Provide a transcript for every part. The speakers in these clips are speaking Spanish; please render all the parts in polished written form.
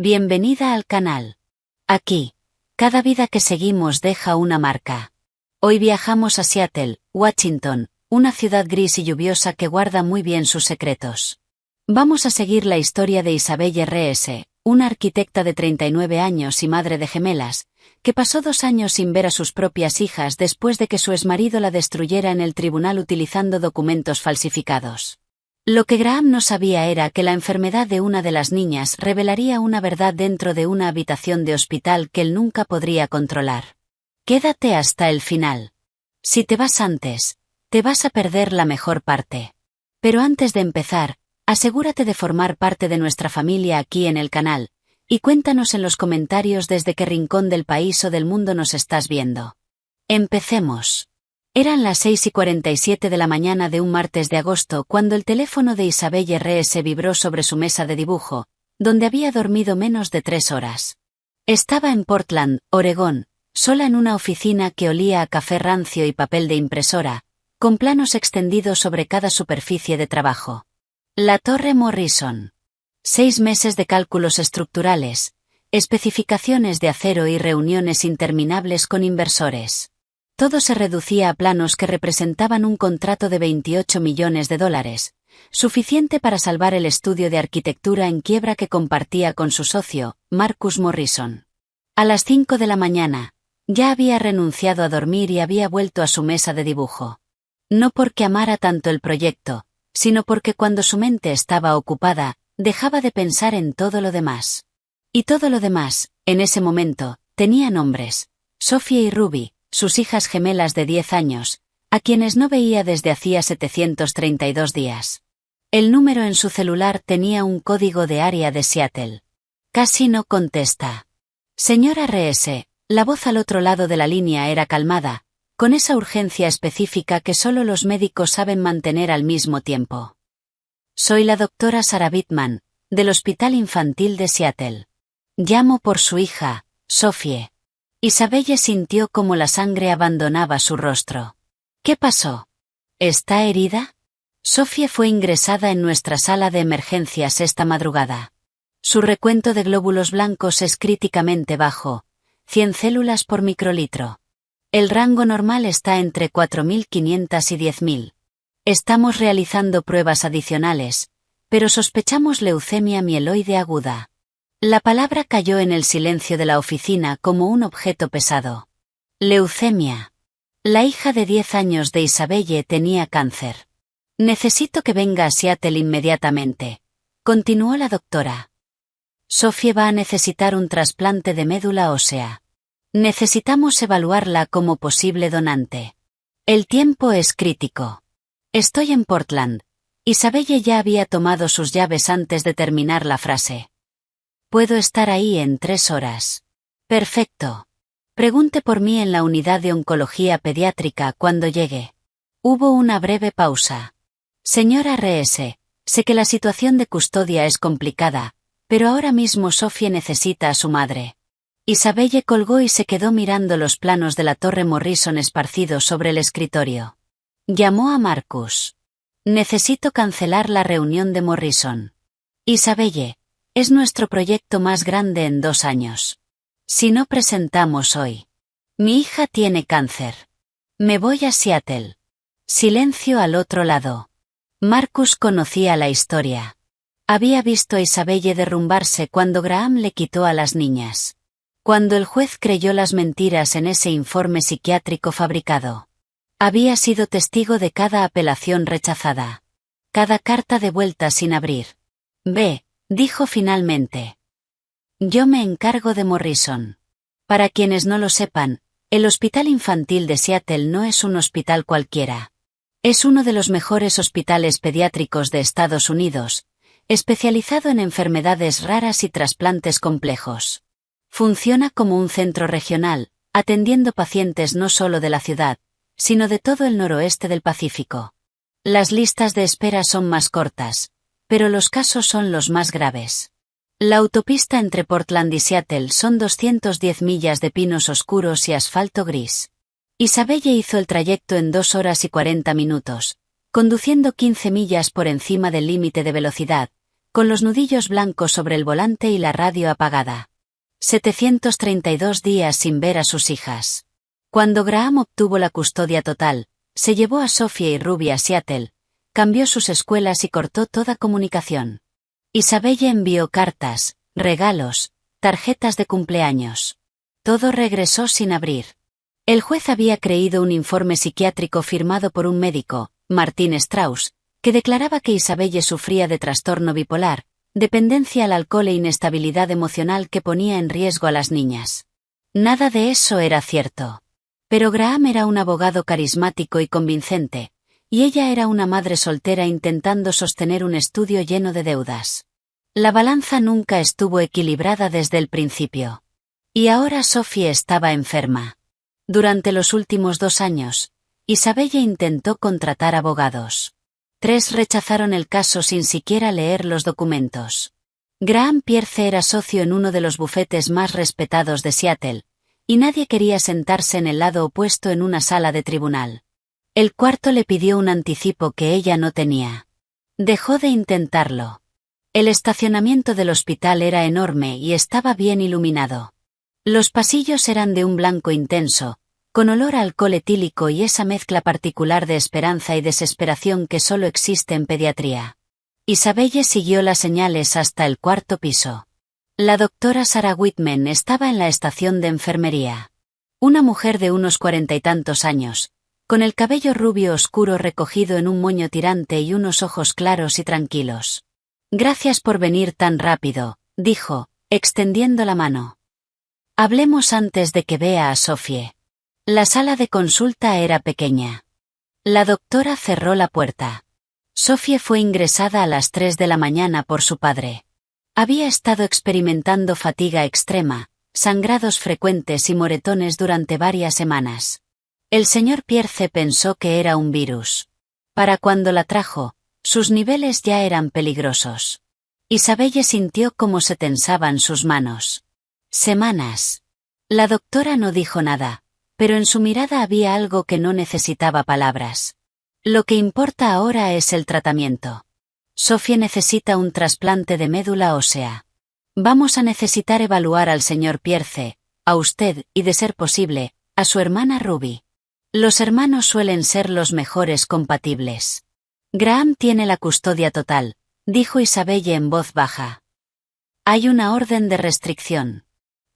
Bienvenida al canal. Aquí, cada vida que seguimos deja una marca. Hoy viajamos a Seattle, Washington, una ciudad gris y lluviosa que guarda muy bien sus secretos. Vamos a seguir la historia de Isabelle R.S., una arquitecta de 39 años y madre de gemelas, que pasó 2 años sin ver a sus propias hijas después de que su exmarido la destruyera en el tribunal utilizando documentos falsificados. Lo que Graham no sabía era que la enfermedad de una de las niñas revelaría una verdad dentro de una habitación de hospital que él nunca podría controlar. Quédate hasta el final. Si te vas antes, te vas a perder la mejor parte. Pero antes de empezar, asegúrate de formar parte de nuestra familia aquí en el canal, y cuéntanos en los comentarios desde qué rincón del país o del mundo nos estás viendo. Empecemos. Eran las 6:47 de la mañana de un martes de agosto cuando el teléfono de Isabelle R.S. vibró sobre su mesa de dibujo, donde había dormido menos de 3 horas. Estaba en Portland, Oregón, sola en una oficina que olía a café rancio y papel de impresora, con planos extendidos sobre cada superficie de trabajo. La Torre Morrison. 6 meses de cálculos estructurales, especificaciones de acero y reuniones interminables con inversores. Todo se reducía a planos que representaban un contrato de $28 millones, suficiente para salvar el estudio de arquitectura en quiebra que compartía con su socio, Marcus Morrison. A las 5 de la mañana, ya había renunciado a dormir y había vuelto a su mesa de dibujo. No porque amara tanto el proyecto, sino porque cuando su mente estaba ocupada, dejaba de pensar en todo lo demás. Y todo lo demás, en ese momento, tenía nombres: Sophie y Ruby, sus hijas gemelas de 10 años, a quienes no veía desde hacía 732 días. El número en su celular tenía un código de área de Seattle. Casi no contesta. Señora R.S., la voz al otro lado de la línea era calmada, con esa urgencia específica que solo los médicos saben mantener al mismo tiempo. Soy la doctora Sarah Bittman, del Hospital Infantil de Seattle. Llamo por su hija, Sophie. Isabelle sintió como la sangre abandonaba su rostro. ¿Qué pasó? ¿Está herida? Sophie fue ingresada en nuestra sala de emergencias esta madrugada. Su recuento de glóbulos blancos es críticamente bajo, 100 células por microlitro. El rango normal está entre 4.500 y 10.000. Estamos realizando pruebas adicionales, pero sospechamos leucemia mieloide aguda. La palabra cayó en el silencio de la oficina como un objeto pesado. Leucemia. La hija de 10 años de Isabelle tenía cáncer. Necesito que venga a Seattle inmediatamente, continuó la doctora. Sophie va a necesitar un trasplante de médula ósea. Necesitamos evaluarla como posible donante. El tiempo es crítico. Estoy en Portland. Isabelle ya había tomado sus llaves antes de terminar la frase. Puedo estar ahí en 3 horas. Perfecto. Pregunte por mí en la unidad de oncología pediátrica cuando llegue. Hubo una breve pausa. Señora R.S., sé que la situación de custodia es complicada, pero ahora mismo Sophie necesita a su madre. Isabelle colgó y se quedó mirando los planos de la Torre Morrison esparcidos sobre el escritorio. Llamó a Marcus. Necesito cancelar la reunión de Morrison. Isabelle, es nuestro proyecto más grande en 2 años. Si no presentamos hoy. Mi hija tiene cáncer. Me voy a Seattle. Silencio al otro lado. Marcus conocía la historia. Había visto a Isabelle derrumbarse cuando Graham le quitó a las niñas. Cuando el juez creyó las mentiras en ese informe psiquiátrico fabricado. Había sido testigo de cada apelación rechazada. Cada carta devuelta sin abrir. Ve, dijo finalmente. Yo me encargo de Morrison. Para quienes no lo sepan, el Hospital Infantil de Seattle no es un hospital cualquiera. Es uno de los mejores hospitales pediátricos de Estados Unidos, especializado en enfermedades raras y trasplantes complejos. Funciona como un centro regional, atendiendo pacientes no solo de la ciudad, sino de todo el noroeste del Pacífico. Las listas de espera son más cortas, pero los casos son los más graves. La autopista entre Portland y Seattle son 210 millas de pinos oscuros y asfalto gris. Isabelle hizo el trayecto en 2 horas y 40 minutos, conduciendo 15 millas por encima del límite de velocidad, con los nudillos blancos sobre el volante y la radio apagada. 732 días sin ver a sus hijas. Cuando Graham obtuvo la custodia total, se llevó a Sophie y Ruby a Seattle, cambió sus escuelas y cortó toda comunicación. Isabelle envió cartas, regalos, tarjetas de cumpleaños. Todo regresó sin abrir. El juez había creído un informe psiquiátrico firmado por un médico, Martin Strauss, que declaraba que Isabelle sufría de trastorno bipolar, dependencia al alcohol e inestabilidad emocional que ponía en riesgo a las niñas. Nada de eso era cierto. Pero Graham era un abogado carismático y convincente, y ella era una madre soltera intentando sostener un estudio lleno de deudas. La balanza nunca estuvo equilibrada desde el principio. Y ahora Sophie estaba enferma. Durante los últimos 2 años, Isabelle intentó contratar abogados. 3 rechazaron el caso sin siquiera leer los documentos. Graham Pierce era socio en uno de los bufetes más respetados de Seattle, y nadie quería sentarse en el lado opuesto en una sala de tribunal. El cuarto le pidió un anticipo que ella no tenía. Dejó de intentarlo. El estacionamiento del hospital era enorme y estaba bien iluminado. Los pasillos eran de un blanco intenso, con olor a alcohol etílico y esa mezcla particular de esperanza y desesperación que solo existe en pediatría. Isabelle siguió las señales hasta el 4.º piso. La doctora Sarah Whitman estaba en la estación de enfermería. Una mujer de unos 40 y tantos años, con el cabello rubio oscuro recogido en un moño tirante y unos ojos claros y tranquilos. «Gracias por venir tan rápido», dijo, extendiendo la mano. «Hablemos antes de que vea a Sophie». La sala de consulta era pequeña. La doctora cerró la puerta. Sophie fue ingresada a las 3 de la mañana por su padre. Había estado experimentando fatiga extrema, sangrados frecuentes y moretones durante varias semanas. El señor Pierce pensó que era un virus. Para cuando la trajo, sus niveles ya eran peligrosos. Isabelle sintió cómo se tensaban sus manos. Semanas. La doctora no dijo nada, pero en su mirada había algo que no necesitaba palabras. Lo que importa ahora es el tratamiento. Sophie necesita un trasplante de médula ósea. Vamos a necesitar evaluar al señor Pierce, a usted y, de ser posible, a su hermana Ruby. Los hermanos suelen ser los mejores compatibles. Graham tiene la custodia total, dijo Isabelle en voz baja. Hay una orden de restricción.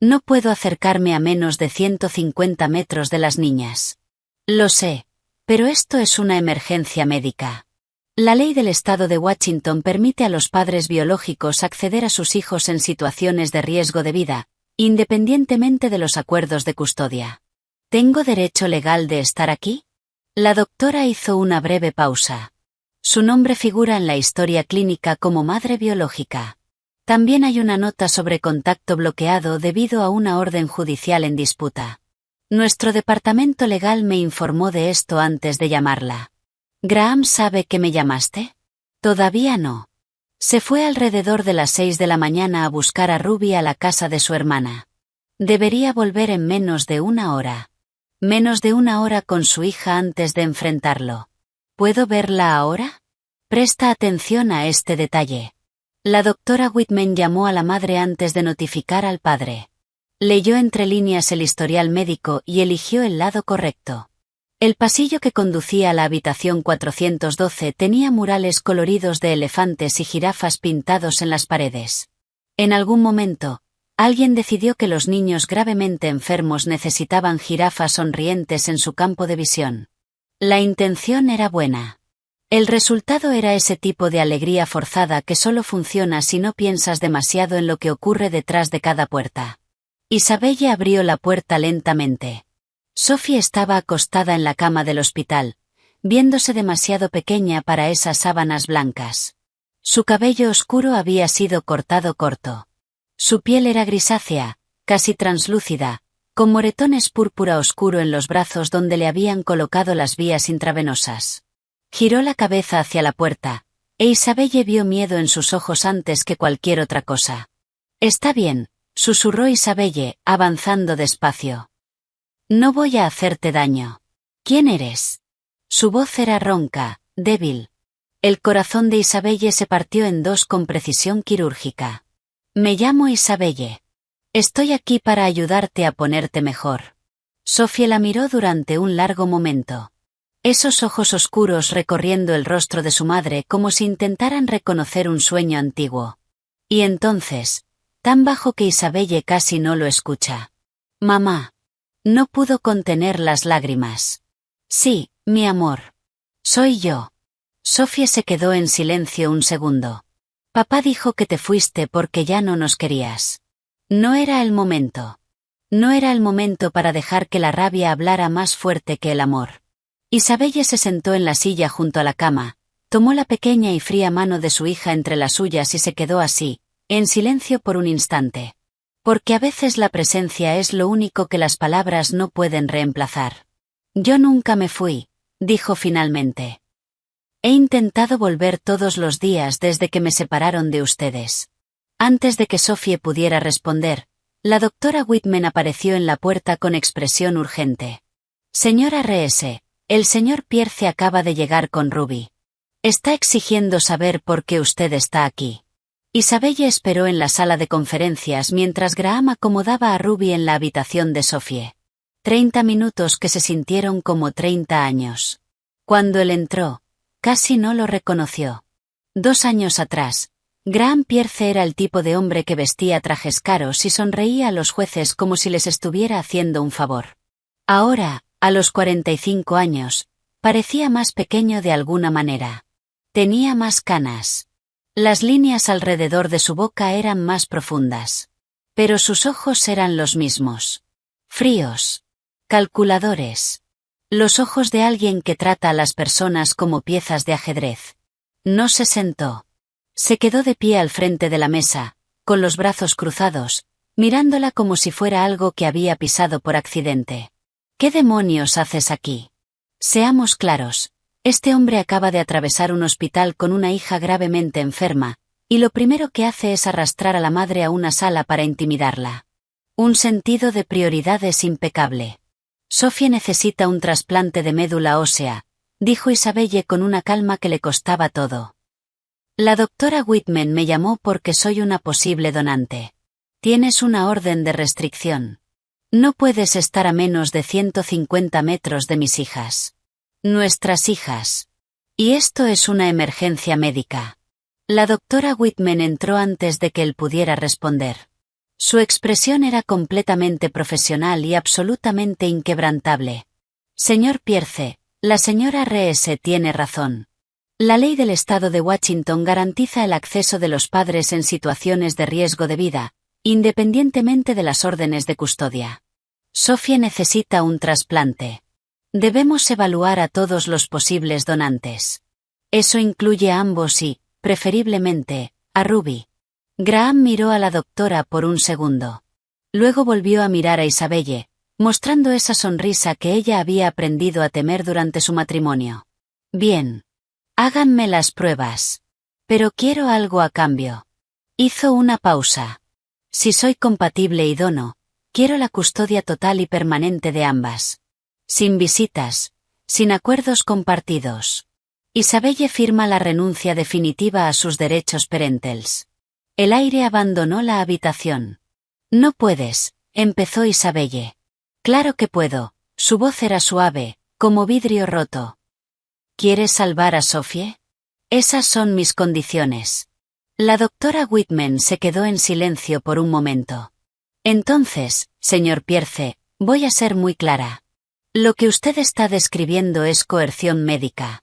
No puedo acercarme a menos de 150 metros de las niñas. Lo sé, pero esto es una emergencia médica. La ley del estado de Washington permite a los padres biológicos acceder a sus hijos en situaciones de riesgo de vida, independientemente de los acuerdos de custodia. ¿Tengo derecho legal de estar aquí? La doctora hizo una breve pausa. Su nombre figura en la historia clínica como madre biológica. También hay una nota sobre contacto bloqueado debido a una orden judicial en disputa. Nuestro departamento legal me informó de esto antes de llamarla. ¿Graham sabe que me llamaste? Todavía no. Se fue alrededor de las 6 de la mañana a buscar a Ruby a la casa de su hermana. Debería volver en menos de 1 hora. Menos de 1 hora con su hija antes de enfrentarlo. ¿Puedo verla ahora? Presta atención a este detalle. La doctora Whitman llamó a la madre antes de notificar al padre. Leyó entre líneas el historial médico y eligió el lado correcto. El pasillo que conducía a la habitación 412 tenía murales coloridos de elefantes y jirafas pintados en las paredes. En algún momento, alguien decidió que los niños gravemente enfermos necesitaban jirafas sonrientes en su campo de visión. La intención era buena. El resultado era ese tipo de alegría forzada que solo funciona si no piensas demasiado en lo que ocurre detrás de cada puerta. Isabelle abrió la puerta lentamente. Sophie estaba acostada en la cama del hospital, viéndose demasiado pequeña para esas sábanas blancas. Su cabello oscuro había sido cortado corto. Su piel era grisácea, casi translúcida, con moretones púrpura oscuro en los brazos donde le habían colocado las vías intravenosas. Giró la cabeza hacia la puerta, e Isabelle vio miedo en sus ojos antes que cualquier otra cosa. «Está bien», susurró Isabelle, avanzando despacio. «No voy a hacerte daño. ¿Quién eres?» Su voz era ronca, débil. El corazón de Isabelle se partió en dos con precisión quirúrgica. Me llamo Isabelle. Estoy aquí para ayudarte a ponerte mejor. Sophie la miró durante un largo momento. Esos ojos oscuros recorriendo el rostro de su madre como si intentaran reconocer un sueño antiguo. Y entonces, tan bajo que Isabelle casi no lo escucha. Mamá. No pudo contener las lágrimas. Sí, mi amor. Soy yo. Sophie se quedó en silencio un segundo. Papá dijo que te fuiste porque ya no nos querías. No era el momento. No era el momento para dejar que la rabia hablara más fuerte que el amor. Isabelle se sentó en la silla junto a la cama, tomó la pequeña y fría mano de su hija entre las suyas y se quedó así, en silencio por un instante. Porque a veces la presencia es lo único que las palabras no pueden reemplazar. Yo nunca me fui, dijo finalmente. He intentado volver todos los días desde que me separaron de ustedes. Antes de que Sophie pudiera responder, la doctora Whitman apareció en la puerta con expresión urgente. Señora R.S., el señor Pierce acaba de llegar con Ruby. Está exigiendo saber por qué usted está aquí. Isabelle esperó en la sala de conferencias mientras Graham acomodaba a Ruby en la habitación de Sophie. 30 minutos que se sintieron como 30 años. Cuando él entró, casi no lo reconoció. 2 años atrás, Graham Pierce era el tipo de hombre que vestía trajes caros y sonreía a los jueces como si les estuviera haciendo un favor. Ahora, a los 45 años, parecía más pequeño de alguna manera. Tenía más canas. Las líneas alrededor de su boca eran más profundas. Pero sus ojos eran los mismos. Fríos. Calculadores. Los ojos de alguien que trata a las personas como piezas de ajedrez. No se sentó. Se quedó de pie al frente de la mesa, con los brazos cruzados, mirándola como si fuera algo que había pisado por accidente. ¿Qué demonios haces aquí? Seamos claros, este hombre acaba de atravesar un hospital con una hija gravemente enferma, y lo primero que hace es arrastrar a la madre a una sala para intimidarla. Un sentido de prioridades impecable. Sophie necesita un trasplante de médula ósea, dijo Isabelle con una calma que le costaba todo. La doctora Whitman me llamó porque soy una posible donante. Tienes una orden de restricción. No puedes estar a menos de 150 metros de mis hijas. Nuestras hijas. Y esto es una emergencia médica. La doctora Whitman entró antes de que él pudiera responder. Su expresión era completamente profesional y absolutamente inquebrantable. Señor Pierce, la señora R.S. tiene razón. La ley del estado de Washington garantiza el acceso de los padres en situaciones de riesgo de vida, independientemente de las órdenes de custodia. Sophie necesita un trasplante. Debemos evaluar a todos los posibles donantes. Eso incluye a ambos y, preferiblemente, a Ruby. Graham miró a la doctora por un segundo. Luego volvió a mirar a Isabelle, mostrando esa sonrisa que ella había aprendido a temer durante su matrimonio. Bien. Háganme las pruebas. Pero quiero algo a cambio. Hizo una pausa. Si soy compatible y dono, quiero la custodia total y permanente de ambas. Sin visitas, sin acuerdos compartidos. Isabelle firma la renuncia definitiva a sus derechos parentales. El aire abandonó la habitación. No puedes, empezó Isabelle. Claro que puedo, su voz era suave, como vidrio roto. ¿Quieres salvar a Sophie? Esas son mis condiciones. La doctora Whitman se quedó en silencio por un momento. Entonces, señor Pierce, voy a ser muy clara. Lo que usted está describiendo es coerción médica.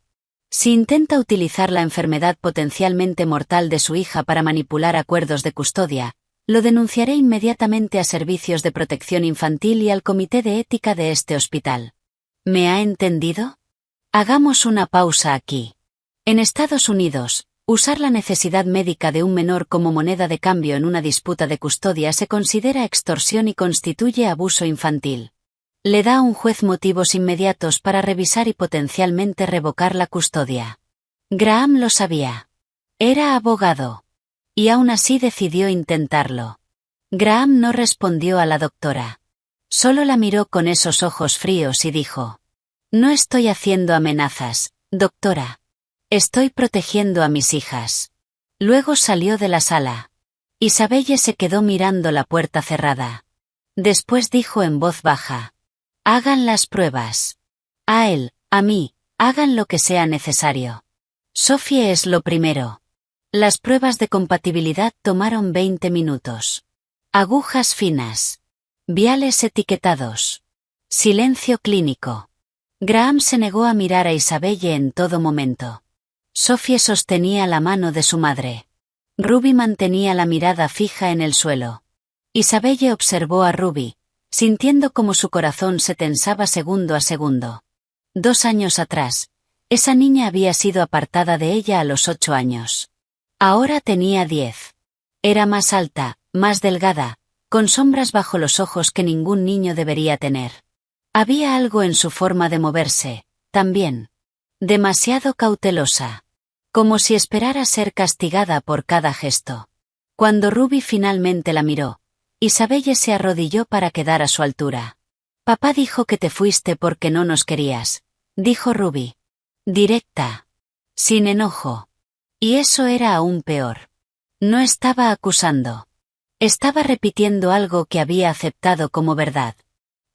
Si intenta utilizar la enfermedad potencialmente mortal de su hija para manipular acuerdos de custodia, lo denunciaré inmediatamente a Servicios de Protección Infantil y al Comité de Ética de este hospital. ¿Me ha entendido? Hagamos una pausa aquí. En Estados Unidos, usar la necesidad médica de un menor como moneda de cambio en una disputa de custodia se considera extorsión y constituye abuso infantil. Le da a un juez motivos inmediatos para revisar y potencialmente revocar la custodia. Graham lo sabía. Era abogado. Y aún así decidió intentarlo. Graham no respondió a la doctora. Solo la miró con esos ojos fríos y dijo: No estoy haciendo amenazas, doctora. Estoy protegiendo a mis hijas. Luego salió de la sala. Isabelle se quedó mirando la puerta cerrada. Después dijo en voz baja. Hagan las pruebas. A él, a mí, hagan lo que sea necesario. Sophie es lo primero. Las pruebas de compatibilidad tomaron 20 minutos. Agujas finas. Viales etiquetados. Silencio clínico. Graham se negó a mirar a Isabelle en todo momento. Sophie sostenía la mano de su madre. Ruby mantenía la mirada fija en el suelo. Isabelle observó a Ruby, sintiendo como su corazón se tensaba segundo a segundo. 2 años atrás, esa niña había sido apartada de ella a los 8 años. Ahora tenía 10. Era más alta, más delgada, con sombras bajo los ojos que ningún niño debería tener. Había algo en su forma de moverse, también. Demasiado cautelosa. Como si esperara ser castigada por cada gesto. Cuando Ruby finalmente la miró, Isabelle se arrodilló para quedar a su altura. Papá dijo que te fuiste porque no nos querías, dijo Ruby. Directa. Sin enojo. Y eso era aún peor. No estaba acusando. Estaba repitiendo algo que había aceptado como verdad.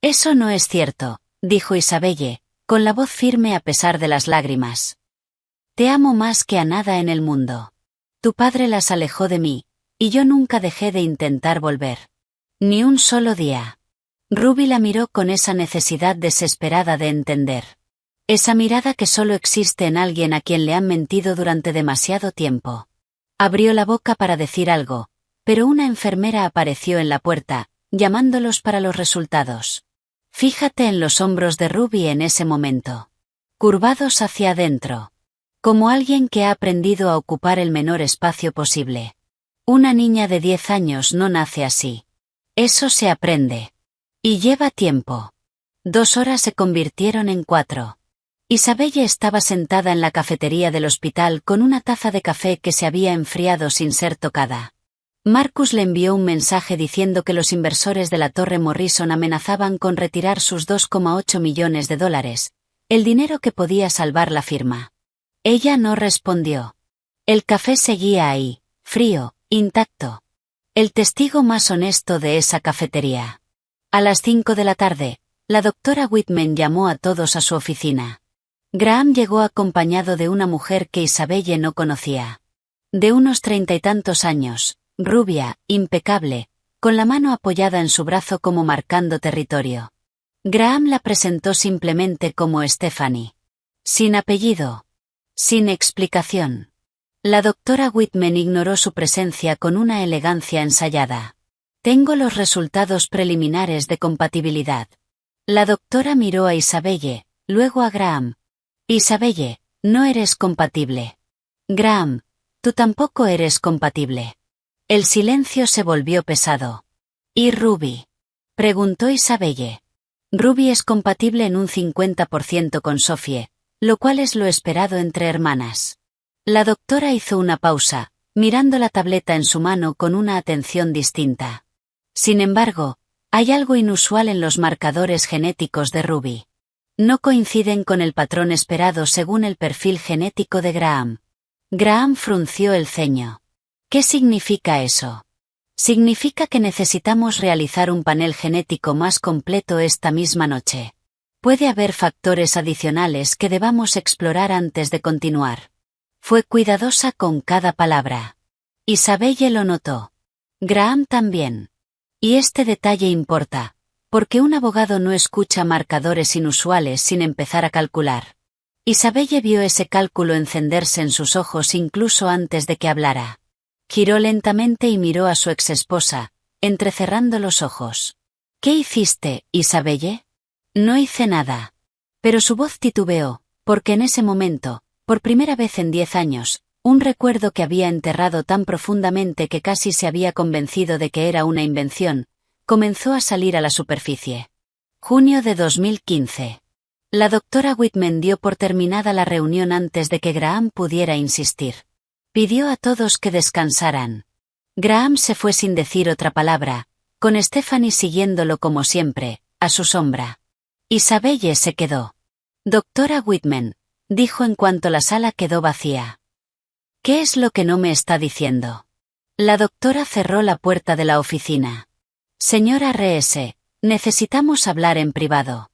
Eso no es cierto, dijo Isabelle, con la voz firme a pesar de las lágrimas. Te amo más que a nada en el mundo. Tu padre las alejó de mí, y yo nunca dejé de intentar volver. Ni un solo día. Ruby la miró con esa necesidad desesperada de entender. Esa mirada que solo existe en alguien a quien le han mentido durante demasiado tiempo. Abrió la boca para decir algo, pero una enfermera apareció en la puerta, llamándolos para los resultados. Fíjate en los hombros de Ruby en ese momento. Curvados hacia adentro. Como alguien que ha aprendido a ocupar el menor espacio posible. Una niña de 10 años no nace así. Eso se aprende. Y lleva tiempo. 2 horas se convirtieron en 4. Isabelle estaba sentada en la cafetería del hospital con una taza de café que se había enfriado sin ser tocada. Marcus le envió un mensaje diciendo que los inversores de la Torre Morrison amenazaban con retirar sus $2,8 millones, el dinero que podía salvar la firma. Ella no respondió. El café seguía ahí, frío, intacto. El testigo más honesto de esa cafetería. A las 5 de la tarde, la doctora Whitman llamó a todos a su oficina. Graham llegó acompañado de una mujer que Isabelle no conocía. De unos 30 y tantos años, rubia, impecable, con la mano apoyada en su brazo como marcando territorio. Graham la presentó simplemente como Stephanie. Sin apellido. Sin explicación. La doctora Whitman ignoró su presencia con una elegancia ensayada. Tengo los resultados preliminares de compatibilidad. La doctora miró a Isabelle, luego a Graham. Isabelle, no eres compatible. Graham, tú tampoco eres compatible. El silencio se volvió pesado. ¿Y Ruby? Preguntó Isabelle. Ruby es compatible en un 50% con Sophie, lo cual es lo esperado entre hermanas. La doctora hizo una pausa, mirando la tableta en su mano con una atención distinta. Sin embargo, hay algo inusual en los marcadores genéticos de Ruby. No coinciden con el patrón esperado según el perfil genético de Graham. Graham frunció el ceño. ¿Qué significa eso? Significa que necesitamos realizar un panel genético más completo esta misma noche. Puede haber factores adicionales que debamos explorar antes de continuar. Fue cuidadosa con cada palabra. Isabelle lo notó. Graham también. Y este detalle importa, porque un abogado no escucha marcadores inusuales sin empezar a calcular. Isabelle vio ese cálculo encenderse en sus ojos incluso antes de que hablara. Giró lentamente y miró a su exesposa, entrecerrando los ojos. ¿Qué hiciste, Isabelle? No hice nada. Pero su voz titubeó, porque en ese momento, por primera vez en 10 años, un recuerdo que había enterrado tan profundamente que casi se había convencido de que era una invención, comenzó a salir a la superficie. Junio de 2015. La doctora Whitman dio por terminada la reunión antes de que Graham pudiera insistir. Pidió a todos que descansaran. Graham se fue sin decir otra palabra, con Stephanie siguiéndolo como siempre, a su sombra. Isabelle se quedó. Doctora Whitman, dijo en cuanto la sala quedó vacía. ¿Qué es lo que no me está diciendo? La doctora cerró la puerta de la oficina. Señora R.S., necesitamos hablar en privado.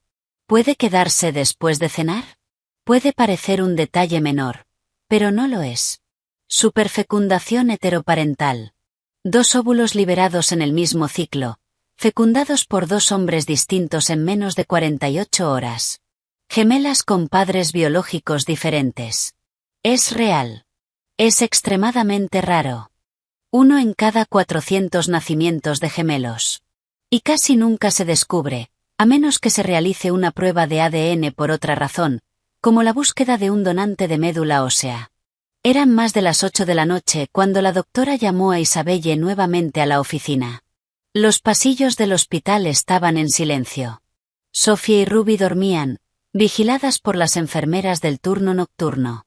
¿Puede quedarse después de cenar? Puede parecer un detalle menor, pero no lo es. Superfecundación heteroparental. 2 óvulos liberados en el mismo ciclo, fecundados por 2 hombres distintos en menos de 48 horas. Gemelas con padres biológicos diferentes. Es real. Es extremadamente raro. 1 en cada 400 nacimientos de gemelos. Y casi nunca se descubre, a menos que se realice una prueba de ADN por otra razón, como la búsqueda de un donante de médula ósea. Eran más de las 8 de la noche cuando la doctora llamó a Isabelle nuevamente a la oficina. Los pasillos del hospital estaban en silencio. Sophie y Ruby dormían, vigiladas por las enfermeras del turno nocturno.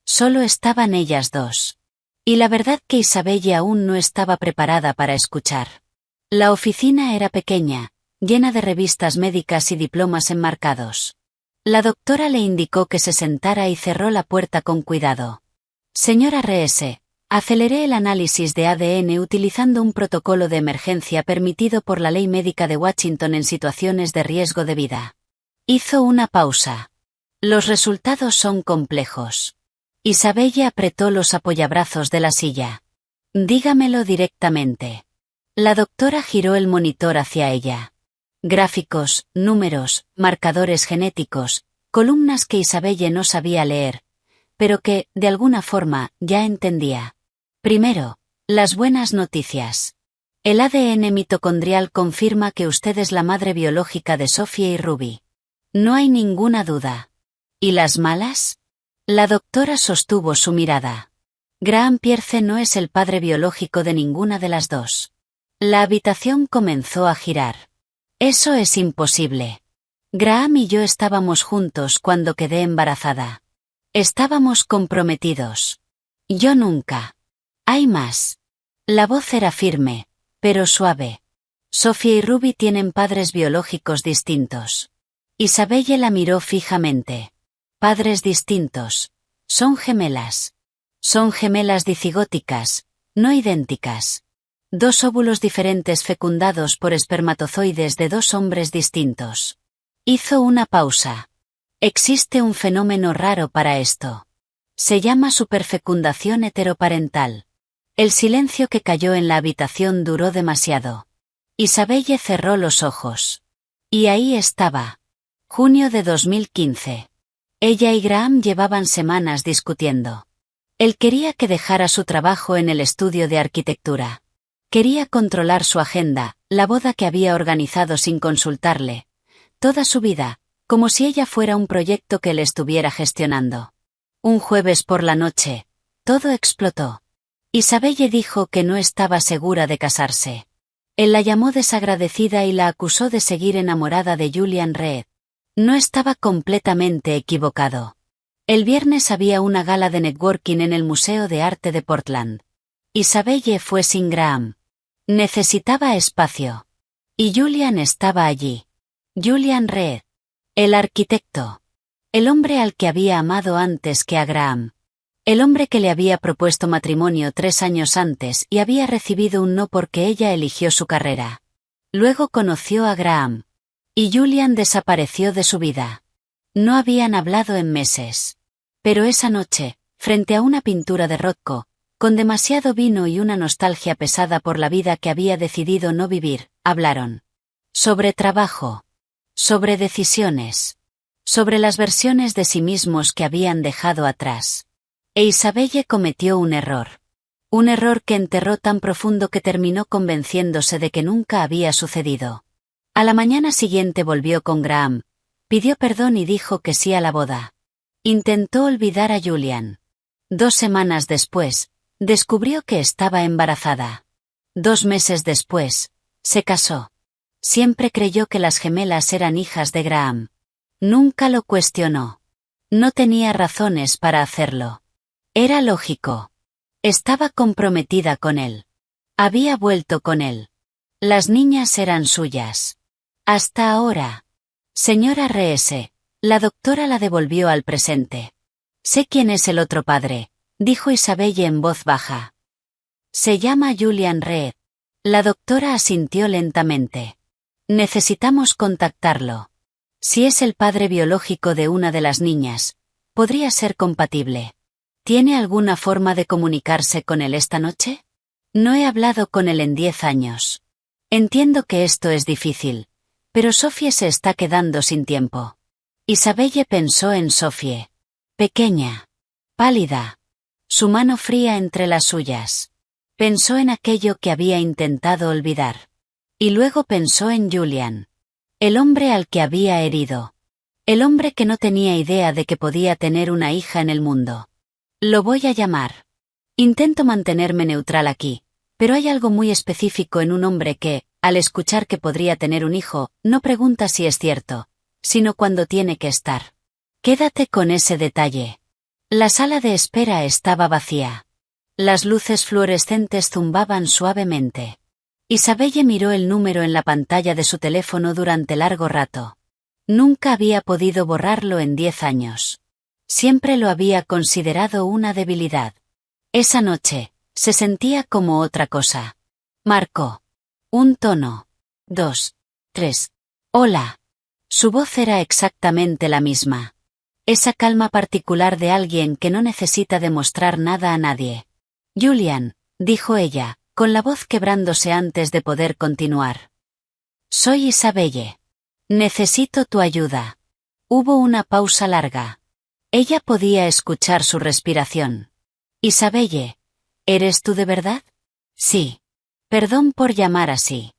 Solo estaban ellas dos. Y la verdad que Isabelle aún no estaba preparada para escuchar. La oficina era pequeña, llena de revistas médicas y diplomas enmarcados. La doctora le indicó que se sentara y cerró la puerta con cuidado. Señora R.S., aceleré el análisis de ADN utilizando un protocolo de emergencia permitido por la Ley Médica de Washington en situaciones de riesgo de vida. Hizo una pausa. Los resultados son complejos. Isabelle apretó los apoyabrazos de la silla. Dígamelo directamente. La doctora giró el monitor hacia ella. Gráficos, números, marcadores genéticos, columnas que Isabelle no sabía leer, pero que, de alguna forma, ya entendía. Primero, las buenas noticias. El ADN mitocondrial confirma que usted es la madre biológica de Sophie y Ruby. No hay ninguna duda. ¿Y las malas? La doctora sostuvo su mirada. Graham Pierce no es el padre biológico de ninguna de las dos. La habitación comenzó a girar. Eso es imposible. Graham y yo estábamos juntos cuando quedé embarazada. Estábamos comprometidos. Yo nunca. Hay más. La voz era firme, pero suave. Sophie y Ruby tienen padres biológicos distintos. Isabelle la miró fijamente. Padres distintos. Son gemelas. Son gemelas dicigóticas, no idénticas. 2 óvulos diferentes fecundados por espermatozoides de 2 hombres distintos. Hizo una pausa. Existe un fenómeno raro para esto. Se llama superfecundación heteroparental. El silencio que cayó en la habitación duró demasiado. Isabelle cerró los ojos. Y ahí estaba. Junio de 2015. Ella y Graham llevaban semanas discutiendo. Él quería que dejara su trabajo en el estudio de arquitectura. Quería controlar su agenda, la boda que había organizado sin consultarle. Toda su vida, como si ella fuera un proyecto que él estuviera gestionando. Un jueves por la noche, todo explotó. Isabelle dijo que no estaba segura de casarse. Él la llamó desagradecida y la acusó de seguir enamorada de Julian Reed. No estaba completamente equivocado. El viernes había una gala de networking en el Museo de Arte de Portland. Isabelle fue sin Graham. Necesitaba espacio. Y Julian estaba allí. Julian Reed. El arquitecto. El hombre al que había amado antes que a Graham. El hombre que le había propuesto matrimonio 3 años antes y había recibido un no porque ella eligió su carrera. Luego conoció a Graham. Y Julian desapareció de su vida. No habían hablado en meses. Pero esa noche, frente a una pintura de Rothko, con demasiado vino y una nostalgia pesada por la vida que había decidido no vivir, hablaron. Sobre trabajo. Sobre decisiones. Sobre las versiones de sí mismos que habían dejado atrás. E Isabelle cometió un error. Un error que enterró tan profundo que terminó convenciéndose de que nunca había sucedido. A la mañana siguiente volvió con Graham, pidió perdón y dijo que sí a la boda. Intentó olvidar a Julian. 2 semanas después, descubrió que estaba embarazada. 2 meses después, se casó. Siempre creyó que las gemelas eran hijas de Graham. Nunca lo cuestionó. No tenía razones para hacerlo. Era lógico. Estaba comprometida con él. Había vuelto con él. Las niñas eran suyas. Hasta ahora. Señora R.S., la doctora la devolvió al presente. Sé quién es el otro padre, dijo Isabelle en voz baja. Se llama Julian Reed. La doctora asintió lentamente. Necesitamos contactarlo. Si es el padre biológico de una de las niñas, podría ser compatible. ¿Tiene alguna forma de comunicarse con él esta noche? No he hablado con él en 10 años. Entiendo que esto es difícil, pero Sophie se está quedando sin tiempo. Isabelle pensó en Sophie. Pequeña. Pálida. Su mano fría entre las suyas. Pensó en aquello que había intentado olvidar. Y luego pensó en Julian. El hombre al que había herido. El hombre que no tenía idea de que podía tener una hija en el mundo. Lo voy a llamar. Intento mantenerme neutral aquí, pero hay algo muy específico en un hombre que, al escuchar que podría tener un hijo, no pregunta si es cierto, sino cuando tiene que estar. Quédate con ese detalle. La sala de espera estaba vacía. Las luces fluorescentes zumbaban suavemente. Isabelle miró el número en la pantalla de su teléfono durante largo rato. Nunca había podido borrarlo en 10 años. Siempre lo había considerado una debilidad. Esa noche, se sentía como otra cosa. Marcó. Un tono. 2. 3. Hola. Su voz era exactamente la misma. Esa calma particular de alguien que no necesita demostrar nada a nadie. Julian, dijo ella, con la voz quebrándose antes de poder continuar. Soy Isabelle. Necesito tu ayuda. Hubo una pausa larga. Ella podía escuchar su respiración. Isabelle, ¿eres tú de verdad? Sí. Perdón por llamar así.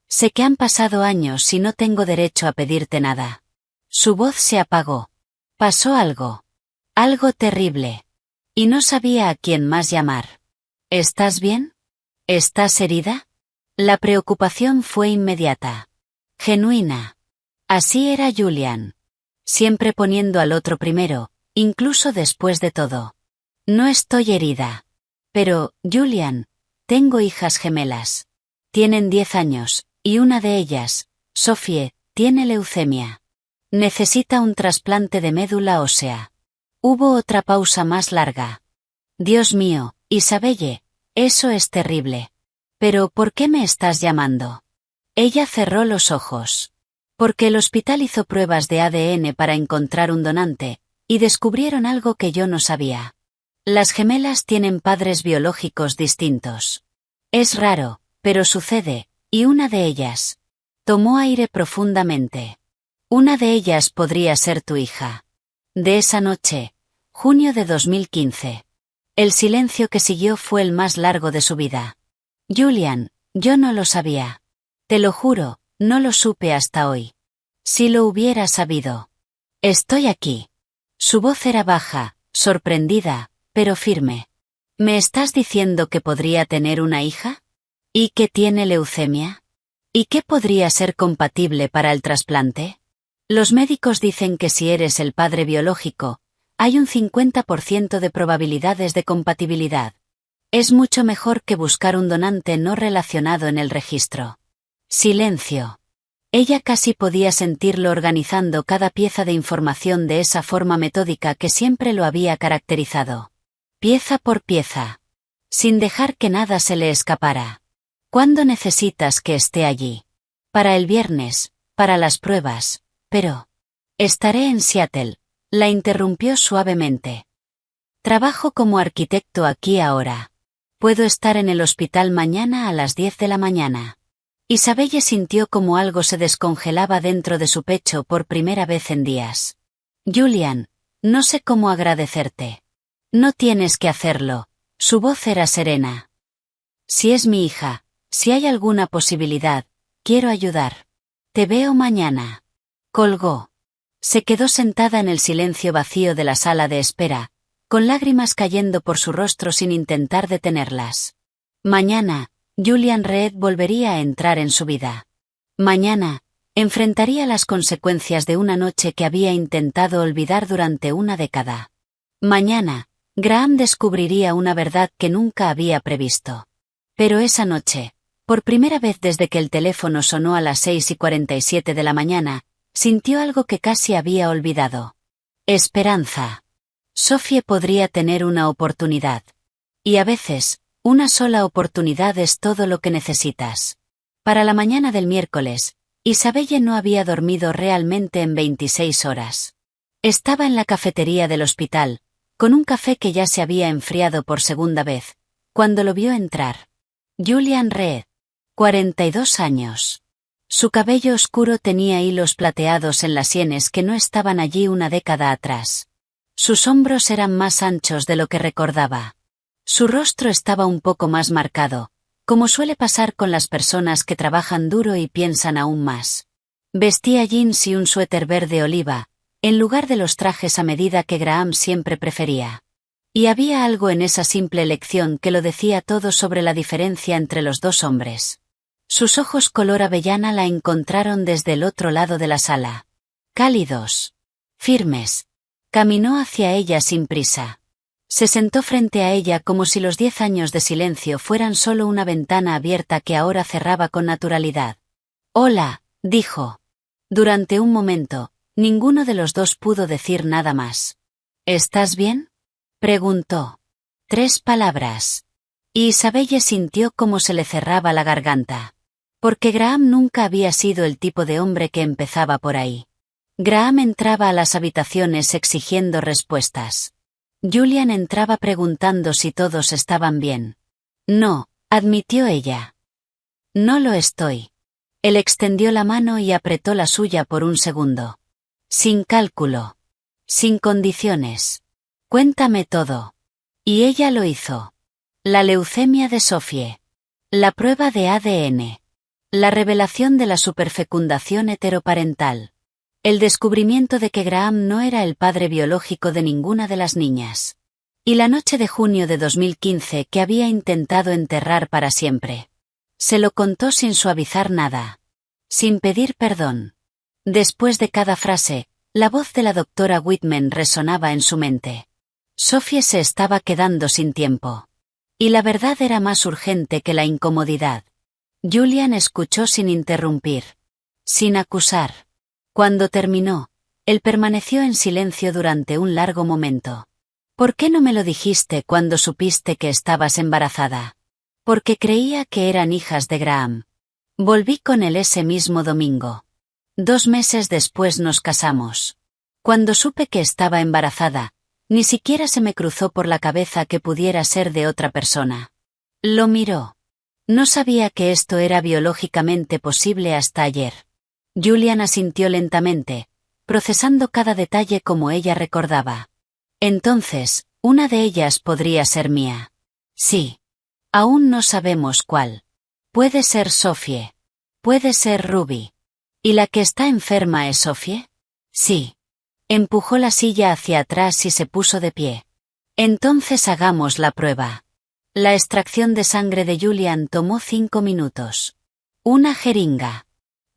Sé que han pasado años y no tengo derecho a pedirte nada. Su voz se apagó. Pasó algo. Algo terrible. Y no sabía a quién más llamar. ¿Estás bien? ¿Estás herida? La preocupación fue inmediata. Genuina. Así era Julian. Siempre poniendo al otro primero, incluso después de todo. No estoy herida. Pero, Julian, tengo hijas gemelas. Tienen 10 años, y una de ellas, Sophie, tiene leucemia. Necesita un trasplante de médula ósea. Hubo otra pausa más larga. Dios mío, Isabelle, eso es terrible. Pero, ¿por qué me estás llamando? Ella cerró los ojos. Porque el hospital hizo pruebas de ADN para encontrar un donante, y descubrieron algo que yo no sabía. Las gemelas tienen padres biológicos distintos. Es raro, pero sucede, y una de ellas. Tomó aire profundamente. Una de ellas podría ser tu hija. De esa noche, junio de 2015. El silencio que siguió fue el más largo de su vida. Julian, yo no lo sabía. Te lo juro, no lo supe hasta hoy. Si lo hubiera sabido. Estoy aquí. Su voz era baja, sorprendida, pero firme. ¿Me estás diciendo que podría tener una hija? ¿Y que tiene leucemia? ¿Y qué podría ser compatible para el trasplante? Los médicos dicen que si eres el padre biológico, hay un 50% de probabilidades de compatibilidad. Es mucho mejor que buscar un donante no relacionado en el registro. Silencio. Ella casi podía sentirlo organizando cada pieza de información de esa forma metódica que siempre lo había caracterizado. Pieza por pieza. Sin dejar que nada se le escapara. ¿Cuándo necesitas que esté allí? Para el viernes, para las pruebas, pero... Estaré en Seattle, la interrumpió suavemente. Trabajo como arquitecto aquí ahora. Puedo estar en el hospital mañana a las 10 de la mañana. Isabelle sintió como algo se descongelaba dentro de su pecho por primera vez en días. Julian, no sé cómo agradecerte. No tienes que hacerlo. Su voz era serena. Si es mi hija, si hay alguna posibilidad, quiero ayudar. Te veo mañana. Colgó. Se quedó sentada en el silencio vacío de la sala de espera, con lágrimas cayendo por su rostro sin intentar detenerlas. Mañana, Julian Reed volvería a entrar en su vida. Mañana, enfrentaría las consecuencias de una noche que había intentado olvidar durante una década. Mañana, Graham descubriría una verdad que nunca había previsto. Pero esa noche, por primera vez desde que el teléfono sonó a las 6:47 de la mañana, sintió algo que casi había olvidado. Esperanza. Sophie podría tener una oportunidad. Y a veces, una sola oportunidad es todo lo que necesitas. Para la mañana del miércoles, Isabelle no había dormido realmente en 26 horas. Estaba en la cafetería del hospital, con un café que ya se había enfriado por segunda vez, cuando lo vio entrar. Julian Reed. 42 años. Su cabello oscuro tenía hilos plateados en las sienes que no estaban allí una década atrás. Sus hombros eran más anchos de lo que recordaba. Su rostro estaba un poco más marcado, como suele pasar con las personas que trabajan duro y piensan aún más. Vestía jeans y un suéter verde oliva, en lugar de los trajes a medida que Graham siempre prefería. Y había algo en esa simple elección que lo decía todo sobre la diferencia entre los dos hombres. Sus ojos color avellana la encontraron desde el otro lado de la sala. Cálidos. Firmes. Caminó hacia ella sin prisa. Se sentó frente a ella como si los 10 años de silencio fueran solo una ventana abierta que ahora cerraba con naturalidad. «Hola», dijo. Durante un momento, ninguno de los dos pudo decir nada más. «¿Estás bien?», preguntó. 3 palabras. Y Isabelle sintió cómo se le cerraba la garganta. Porque Graham nunca había sido el tipo de hombre que empezaba por ahí. Graham entraba a las habitaciones exigiendo respuestas. Julian entraba preguntando si todos estaban bien. «No», admitió ella. «No lo estoy». Él extendió la mano y apretó la suya por un segundo. «Sin cálculo. Sin condiciones. Cuéntame todo». Y ella lo hizo. La leucemia de Sophie. La prueba de ADN. La revelación de la superfecundación heteroparental. El descubrimiento de que Graham no era el padre biológico de ninguna de las niñas. Y la noche de junio de 2015 que había intentado enterrar para siempre. Se lo contó sin suavizar nada. Sin pedir perdón. Después de cada frase, la voz de la doctora Whitman resonaba en su mente. Sophie se estaba quedando sin tiempo. Y la verdad era más urgente que la incomodidad. Julian escuchó sin interrumpir. Sin acusar. Cuando terminó, él permaneció en silencio durante un largo momento. «¿Por qué no me lo dijiste cuando supiste que estabas embarazada?» «Porque creía que eran hijas de Graham. Volví con él ese mismo domingo. 2 meses después nos casamos. Cuando supe que estaba embarazada, ni siquiera se me cruzó por la cabeza que pudiera ser de otra persona». Lo miró. No sabía que esto era biológicamente posible hasta ayer. Julian asintió lentamente, procesando cada detalle como ella recordaba. «Entonces, una de ellas podría ser mía». «Sí. Aún no sabemos cuál. Puede ser Sophie. Puede ser Ruby». «¿Y la que está enferma es Sophie?» «Sí». Empujó la silla hacia atrás y se puso de pie. «Entonces hagamos la prueba». La extracción de sangre de Julian tomó 5 minutos. Una jeringa.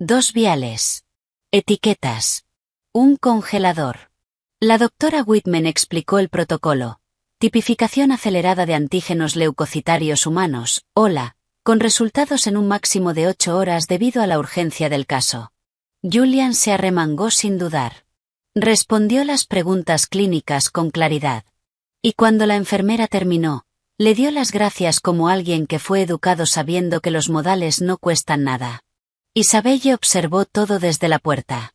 2 viales. Etiquetas. Un congelador. La doctora Whitman explicó el protocolo. Tipificación acelerada de antígenos leucocitarios humanos, HOLA, con resultados en un máximo de 8 horas debido a la urgencia del caso. Julian se arremangó sin dudar. Respondió las preguntas clínicas con claridad. Y cuando la enfermera terminó, le dio las gracias como alguien que fue educado sabiendo que los modales no cuestan nada. Isabelle observó todo desde la puerta.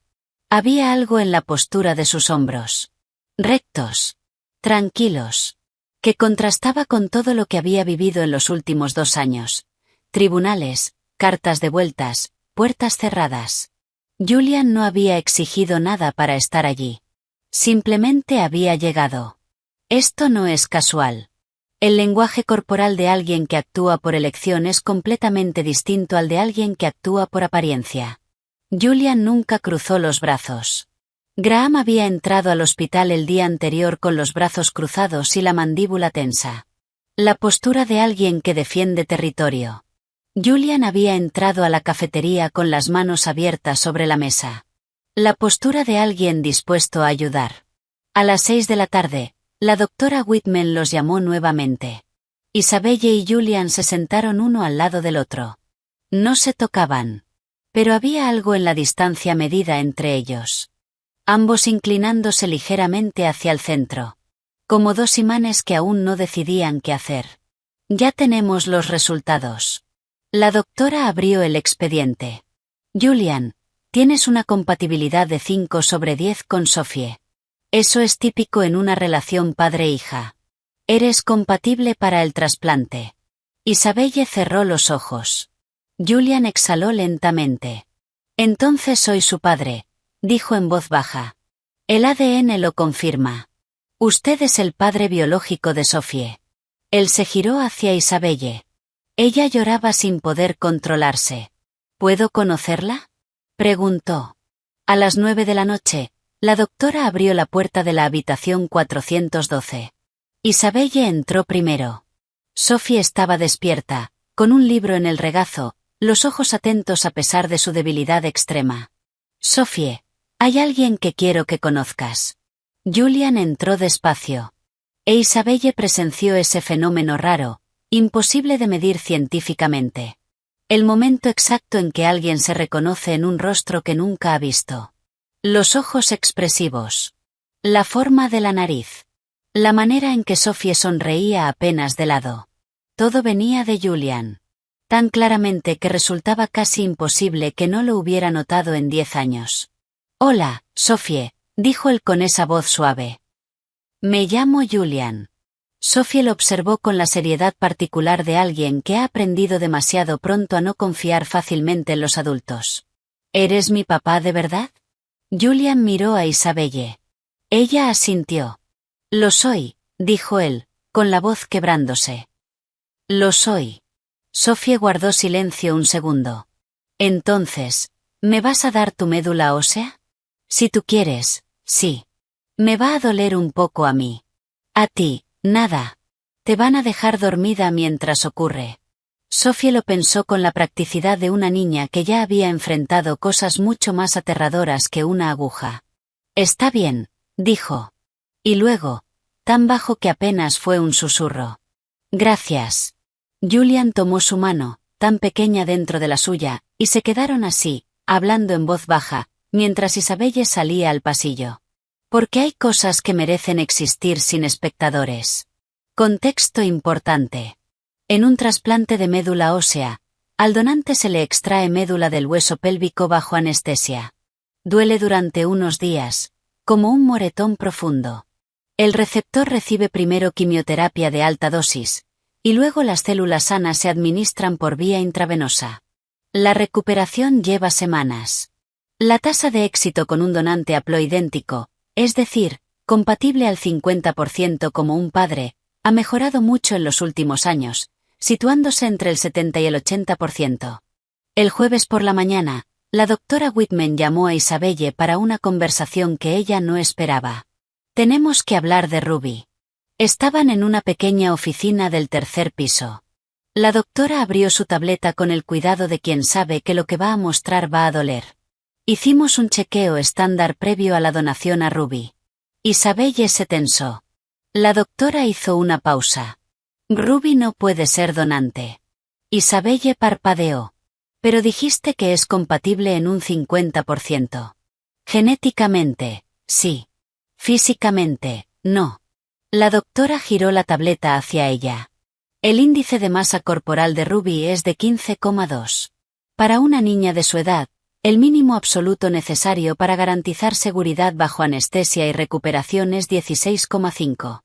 Había algo en la postura de sus hombros. Rectos. Tranquilos. Que contrastaba con todo lo que había vivido en los últimos 2 años. Tribunales, cartas devueltas, puertas cerradas. Julian no había exigido nada para estar allí. Simplemente había llegado. Esto no es casual. El lenguaje corporal de alguien que actúa por elección es completamente distinto al de alguien que actúa por apariencia. Julian nunca cruzó los brazos. Graham había entrado al hospital el día anterior con los brazos cruzados y la mandíbula tensa. La postura de alguien que defiende territorio. Julian había entrado a la cafetería con las manos abiertas sobre la mesa. La postura de alguien dispuesto a ayudar. A las 6 de la tarde, la doctora Whitman los llamó nuevamente. Isabelle y Julian se sentaron uno al lado del otro. No se tocaban. Pero había algo en la distancia medida entre ellos. Ambos inclinándose ligeramente hacia el centro. como dos imanes que aún no decidían qué hacer. Ya tenemos los resultados. La doctora abrió el expediente. Julian, tienes una compatibilidad de 5/10 con Sophie. Eso es típico en una relación padre-hija. Eres compatible para el trasplante. Isabelle cerró los ojos. Julian exhaló lentamente. Entonces soy su padre, dijo en voz baja. El ADN lo confirma. Usted es el padre biológico de Sophie. Él se giró hacia Isabelle. Ella lloraba sin poder controlarse. ¿Puedo conocerla?, preguntó. A las 9 de la noche, la doctora abrió la puerta de la habitación 412. Isabelle entró primero. Sophie estaba despierta, con un libro en el regazo, los ojos atentos a pesar de su debilidad extrema. Sophie, hay alguien que quiero que conozcas. Julian entró despacio. E Isabelle presenció ese fenómeno raro, imposible de medir científicamente. El momento exacto en que alguien se reconoce en un rostro que nunca ha visto. Los ojos expresivos. La forma de la nariz. La manera en que Sophie sonreía apenas de lado. Todo venía de Julian. Tan claramente que resultaba casi imposible que no lo hubiera notado en 10 años. Hola, Sophie, dijo él con esa voz suave. Me llamo Julian. Sophie lo observó con la seriedad particular de alguien que ha aprendido demasiado pronto a no confiar fácilmente en los adultos. ¿Eres mi papá de verdad? Julian miró a Isabelle. Ella asintió. Lo soy, dijo él, con la voz quebrándose. Lo soy. Sophie guardó silencio un segundo. Entonces, ¿me vas a dar tu médula ósea? Si tú quieres, sí. Me va a doler un poco a mí. A ti. Nada. Te van a dejar dormida mientras ocurre. Sophie lo pensó con la practicidad de una niña que ya había enfrentado cosas mucho más aterradoras que una aguja. Está bien, dijo. Y luego, tan bajo que apenas fue un susurro. Gracias. Julian tomó su mano, tan pequeña dentro de la suya, y se quedaron así, hablando en voz baja, mientras Isabelle salía al pasillo. Porque hay cosas que merecen existir sin espectadores. Contexto importante. En un trasplante de médula ósea, al donante se le extrae médula del hueso pélvico bajo anestesia. Duele durante unos días, como un moretón profundo. El receptor recibe primero quimioterapia de alta dosis, y luego las células sanas se administran por vía intravenosa. La recuperación lleva semanas. La tasa de éxito con un donante haploidéntico, es decir, compatible al 50% como un padre, ha mejorado mucho en los últimos años, situándose entre el 70 y el 80%. El jueves por la mañana, la doctora Whitman llamó a Isabelle para una conversación que ella no esperaba. Tenemos que hablar de Ruby. Estaban en una pequeña oficina del tercer piso. La doctora abrió su tableta con el cuidado de quien sabe que lo que va a mostrar va a doler. Hicimos un chequeo estándar previo a la donación a Ruby. Isabelle se tensó. La doctora hizo una pausa. Ruby no puede ser donante. Isabelle parpadeó. Pero dijiste que es compatible en un 50%. Genéticamente, sí. Físicamente, no. La doctora giró la tableta hacia ella. El índice de masa corporal de Ruby es de 15,2. Para una niña de su edad, el mínimo absoluto necesario para garantizar seguridad bajo anestesia y recuperación es 16,5.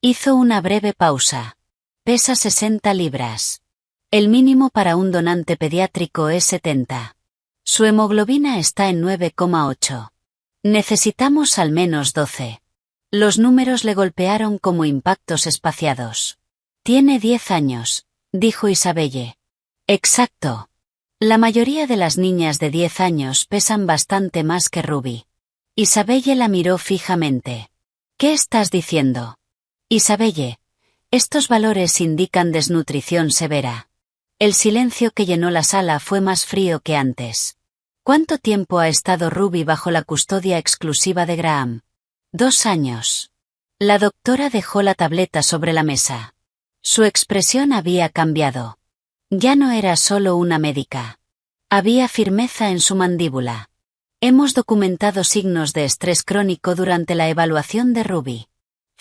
Hizo una breve pausa. Pesa 60 libras. El mínimo para un donante pediátrico es 70. Su hemoglobina está en 9,8. Necesitamos al menos 12. Los números le golpearon como impactos espaciados. Tiene 10 años, dijo Isabelle. Exacto. La mayoría de las niñas de 10 años pesan bastante más que Ruby. Isabelle la miró fijamente. ¿Qué estás diciendo? Isabelle, estos valores indican desnutrición severa. El silencio que llenó la sala fue más frío que antes. ¿Cuánto tiempo ha estado Ruby bajo la custodia exclusiva de Graham? 2 años. La doctora dejó la tableta sobre la mesa. Su expresión había cambiado. Ya no era solo una médica. Había firmeza en su mandíbula. Hemos documentado signos de estrés crónico durante la evaluación de Ruby.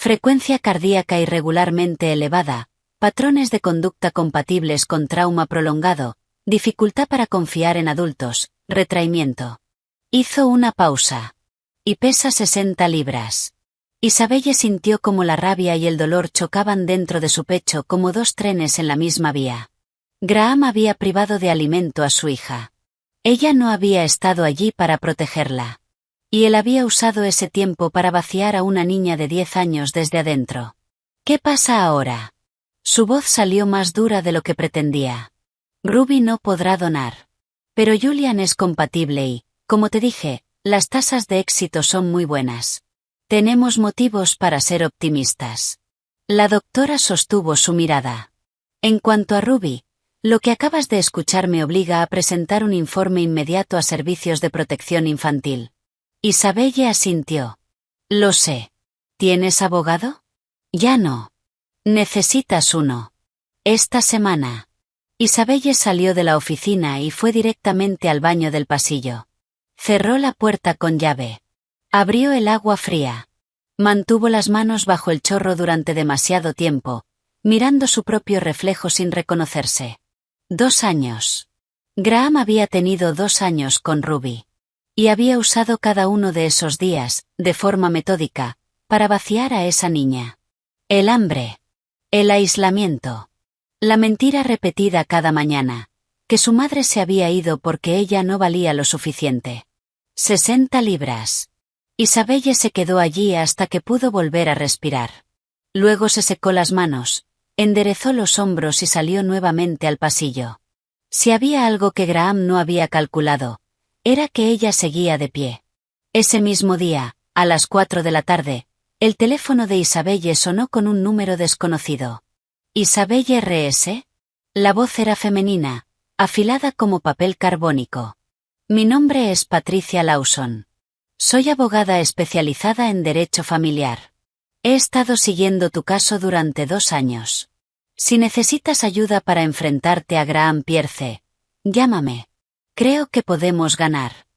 frecuencia cardíaca irregularmente elevada, patrones de conducta compatibles con trauma prolongado, dificultad para confiar en adultos, retraimiento. Hizo una pausa. Y pesa 60 libras. Isabelle sintió como la rabia y el dolor chocaban dentro de su pecho como dos trenes en la misma vía. Graham había privado de alimento a su hija. Ella no había estado allí para protegerla. Y él había usado ese tiempo para vaciar a una niña de 10 años desde adentro. ¿Qué pasa ahora? Su voz salió más dura de lo que pretendía. Ruby no podrá donar. Pero Julian es compatible y, como te dije, las tasas de éxito son muy buenas. Tenemos motivos para ser optimistas. La doctora sostuvo su mirada. En cuanto a Ruby, lo que acabas de escuchar me obliga a presentar un informe inmediato a Servicios de Protección Infantil. Isabelle asintió. Lo sé. ¿Tienes abogado? Ya no. Necesitas uno. Esta semana. Isabelle salió de la oficina y fue directamente al baño del pasillo. Cerró la puerta con llave. Abrió el agua fría. Mantuvo las manos bajo el chorro durante demasiado tiempo, mirando su propio reflejo sin reconocerse. 2 años. Graham había tenido 2 años con Ruby. Y había usado cada uno de esos días, de forma metódica, para vaciar a esa niña. El hambre. El aislamiento. La mentira repetida cada mañana, que su madre se había ido porque ella no valía lo suficiente. 60 libras. Isabelle se quedó allí hasta que pudo volver a respirar. Luego se secó las manos, enderezó los hombros y salió nuevamente al pasillo. Si había algo que Graham no había calculado, era que ella seguía de pie. Ese mismo día, a las 4 de la tarde, el teléfono de Isabelle sonó con un número desconocido. ¿Isabelle R.S.? La voz era femenina, afilada como papel carbónico. Mi nombre es Patricia Lawson. Soy abogada especializada en derecho familiar. He estado siguiendo tu caso durante 2 años. Si necesitas ayuda para enfrentarte a Graham Pierce, llámame. Creo que podemos ganar.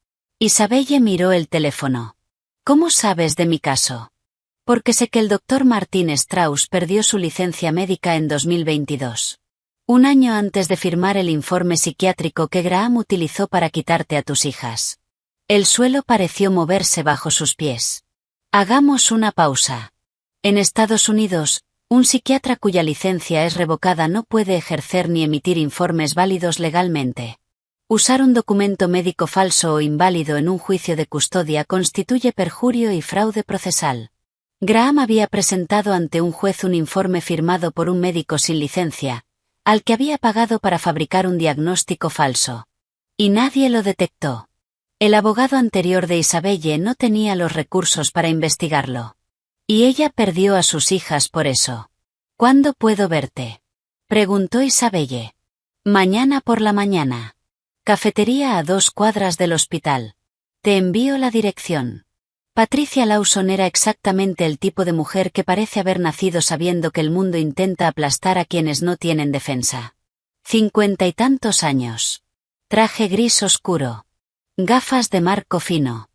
Isabelle miró el teléfono. ¿Cómo sabes de mi caso? Porque sé que el Dr. Martin Strauss perdió su licencia médica en 2022. Un año antes de firmar el informe psiquiátrico que Graham utilizó para quitarte a tus hijas. El suelo pareció moverse bajo sus pies. Hagamos una pausa. En Estados Unidos, un psiquiatra cuya licencia es revocada no puede ejercer ni emitir informes válidos legalmente. Usar un documento médico falso o inválido en un juicio de custodia constituye perjurio y fraude procesal. Graham había presentado ante un juez un informe firmado por un médico sin licencia, al que había pagado para fabricar un diagnóstico falso. Y nadie lo detectó. El abogado anterior de Isabelle no tenía los recursos para investigarlo. Y ella perdió a sus hijas por eso. ¿Cuándo puedo verte? Preguntó Isabelle. Mañana por la mañana. Cafetería a 2 cuadras del hospital. Te envío la dirección. Patricia Lawson era exactamente el tipo de mujer que parece haber nacido sabiendo que el mundo intenta aplastar a quienes no tienen defensa. 50 y tantos años. Traje gris oscuro. Gafas de marco fino.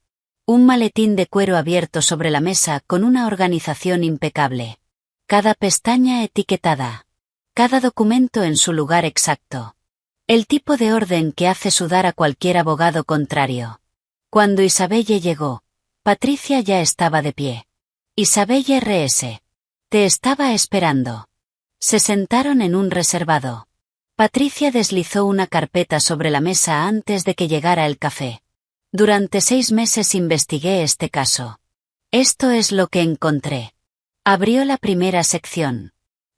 Un maletín de cuero abierto sobre la mesa con una organización impecable. Cada pestaña etiquetada. Cada documento en su lugar exacto. El tipo de orden que hace sudar a cualquier abogado contrario. Cuando Isabelle llegó, Patricia ya estaba de pie. Isabelle R.S. Te estaba esperando. Se sentaron en un reservado. Patricia deslizó una carpeta sobre la mesa antes de que llegara el café. Durante 6 meses investigué este caso. Esto es lo que encontré. Abrió la primera sección.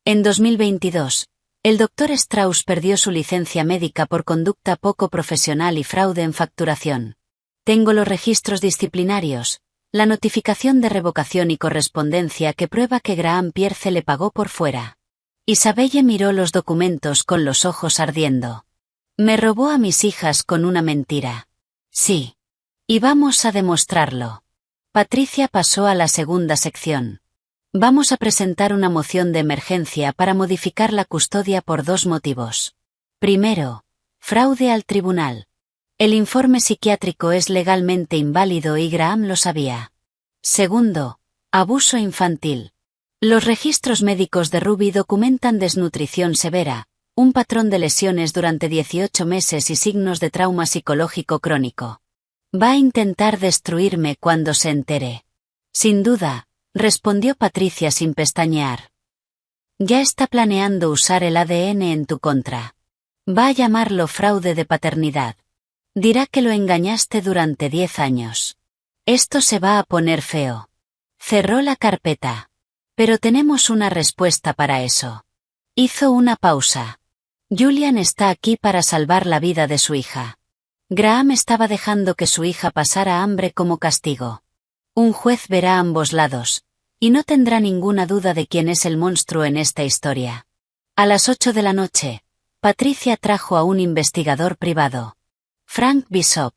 En 2022, el Dr. Strauss perdió su licencia médica por conducta poco profesional y fraude en facturación. Tengo los registros disciplinarios, la notificación de revocación y correspondencia que prueba que Graham Pierce le pagó por fuera. Isabelle miró los documentos con los ojos ardiendo. Me robó a mis hijas con una mentira. Sí. Y vamos a demostrarlo. Patricia pasó a la segunda sección. Vamos a presentar una moción de emergencia para modificar la custodia por 2 motivos. Primero, fraude al tribunal. El informe psiquiátrico es legalmente inválido y Graham lo sabía. Segundo, abuso infantil. Los registros médicos de Ruby documentan desnutrición severa, un patrón de lesiones durante 18 meses y signos de trauma psicológico crónico. Va a intentar destruirme cuando se entere. Sin duda, respondió Patricia sin pestañear. Ya está planeando usar el ADN en tu contra. Va a llamarlo fraude de paternidad. Dirá que lo engañaste durante 10 años. Esto se va a poner feo. Cerró la carpeta. Pero tenemos una respuesta para eso. Hizo una pausa. Julian está aquí para salvar la vida de su hija. Graham estaba dejando que su hija pasara hambre como castigo. Un juez verá ambos lados, y no tendrá ninguna duda de quién es el monstruo en esta historia. A las 8 de la noche, Patricia trajo a un investigador privado. Frank Bishop.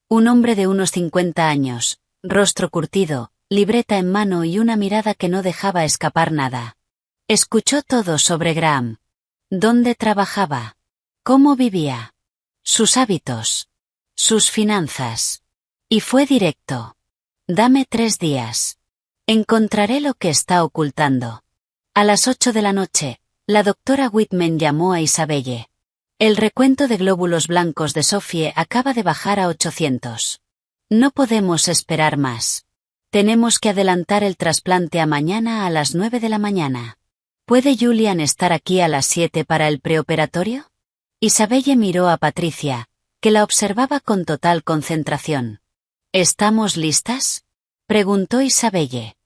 Un hombre de unos 50 años, rostro curtido, libreta en mano y una mirada que no dejaba escapar nada. Escuchó todo sobre Graham. ¿Dónde trabajaba? ¿Cómo vivía? Sus hábitos. Sus finanzas. Y fue directo. Dame 3 días. Encontraré lo que está ocultando. A las 8 de la noche, la doctora Whitman llamó a Isabelle. El recuento de glóbulos blancos de Sophie acaba de bajar a 800. No podemos esperar más. Tenemos que adelantar el trasplante a mañana a las 9 de la mañana. ¿Puede Julian estar aquí a las 7 para el preoperatorio? Isabelle miró a Patricia, que la observaba con total concentración. ¿Estamos listas? Preguntó Isabelle.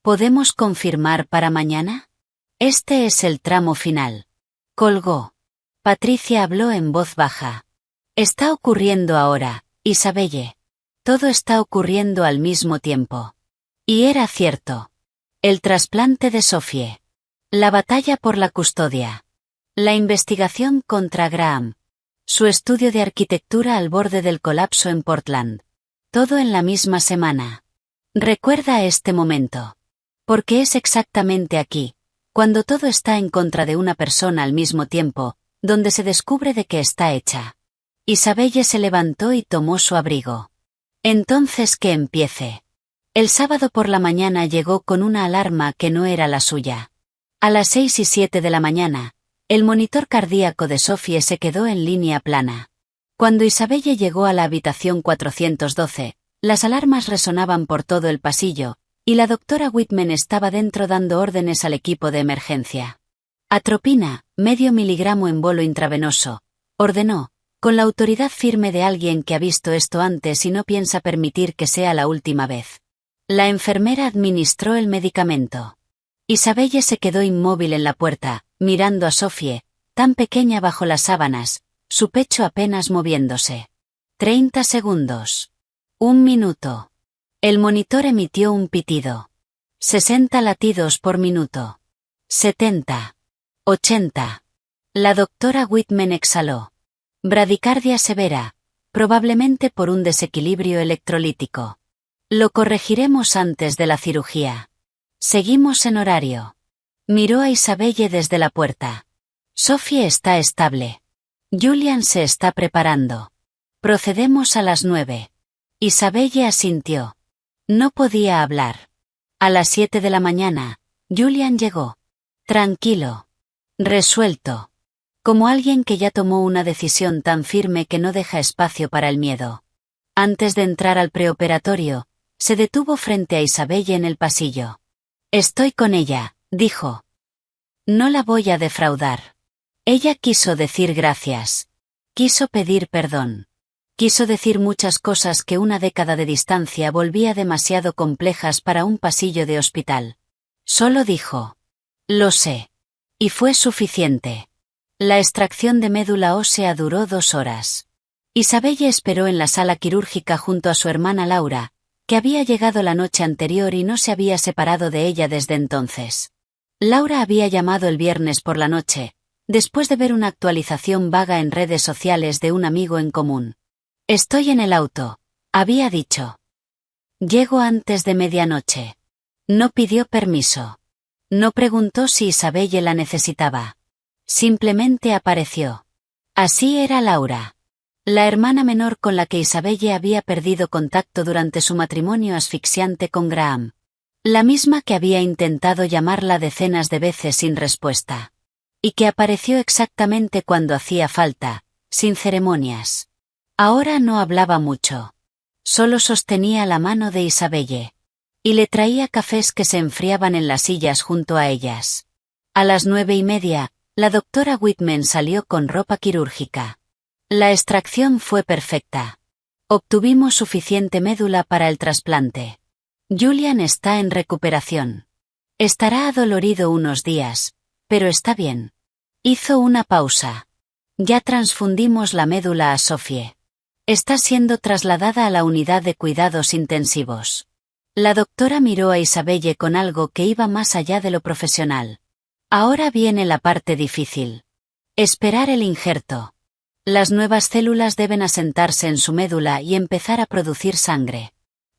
¿Podemos confirmar para mañana? Este es el tramo final. Colgó. Patricia habló en voz baja. Está ocurriendo ahora, Isabelle. Todo está ocurriendo al mismo tiempo. Y era cierto. El trasplante de Sophie. La batalla por la custodia. La investigación contra Graham. Su estudio de arquitectura al borde del colapso en Portland. Todo en la misma semana. Recuerda este momento. Porque es exactamente aquí, cuando todo está en contra de una persona al mismo tiempo, donde se descubre de qué está hecha. Isabelle se levantó y tomó su abrigo. Entonces que empiece. El sábado por la mañana llegó con una alarma que no era la suya. A las 6 y 7 de la mañana, el monitor cardíaco de Sophie se quedó en línea plana. Cuando Isabelle llegó a la habitación 412, las alarmas resonaban por todo el pasillo, y la doctora Whitman estaba dentro dando órdenes al equipo de emergencia. Atropina, medio miligramo en bolo intravenoso, ordenó, con la autoridad firme de alguien que ha visto esto antes y no piensa permitir que sea la última vez. La enfermera administró el medicamento. Isabelle se quedó inmóvil en la puerta, mirando a Sophie, tan pequeña bajo las sábanas, su pecho apenas moviéndose. 30 segundos. 1 minuto. El monitor emitió un pitido. 60 latidos por minuto. 70. 80. La doctora Whitman exhaló. Bradicardia severa, probablemente por un desequilibrio electrolítico. Lo corregiremos antes de la cirugía. Seguimos en horario. Miró a Isabelle desde la puerta. Sophie está estable. Julian se está preparando. Procedemos a las 9. Isabelle asintió. No podía hablar. A las 7 de la mañana, Julian llegó. Tranquilo. Resuelto. Como alguien que ya tomó una decisión tan firme que no deja espacio para el miedo. Antes de entrar al preoperatorio, se detuvo frente a Isabelle en el pasillo. Estoy con ella, dijo. No la voy a defraudar. Ella quiso decir gracias. Quiso pedir perdón. Quiso decir muchas cosas que una década de distancia volvía demasiado complejas para un pasillo de hospital. Solo dijo. Lo sé. Y fue suficiente. La extracción de médula ósea duró 2 horas. Isabelle esperó en la sala quirúrgica junto a su hermana Laura, que había llegado la noche anterior y no se había separado de ella desde entonces. Laura había llamado el viernes por la noche, después de ver una actualización vaga en redes sociales de un amigo en común. Estoy en el auto, había dicho. Llego antes de medianoche. No pidió permiso. No preguntó si Isabelle la necesitaba. Simplemente apareció. Así era Laura. La hermana menor con la que Isabelle había perdido contacto durante su matrimonio asfixiante con Graham. La misma que había intentado llamarla decenas de veces sin respuesta. Y que apareció exactamente cuando hacía falta, sin ceremonias. Ahora no hablaba mucho. Solo sostenía la mano de Isabelle. Y le traía cafés que se enfriaban en las sillas junto a ellas. A las 9:30, la doctora Whitman salió con ropa quirúrgica. La extracción fue perfecta. Obtuvimos suficiente médula para el trasplante. Julian está en recuperación. Estará adolorido unos días, pero está bien. Hizo una pausa. Ya transfundimos la médula a Sophie. Está siendo trasladada a la unidad de cuidados intensivos. La doctora miró a Isabelle con algo que iba más allá de lo profesional. Ahora viene la parte difícil. Esperar el injerto. Las nuevas células deben asentarse en su médula y empezar a producir sangre.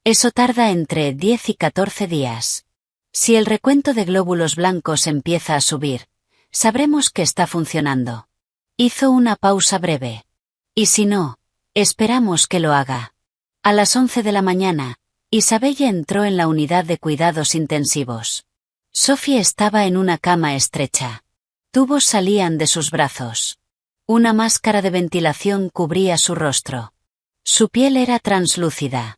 Eso tarda entre 10 y 14 días. Si el recuento de glóbulos blancos empieza a subir, sabremos que está funcionando. Hizo una pausa breve. Y si no, esperamos que lo haga. A las 11 de la mañana, Isabelle entró en la unidad de cuidados intensivos. Sophie estaba en una cama estrecha. Tubos salían de sus brazos. Una máscara de ventilación cubría su rostro. Su piel era translúcida.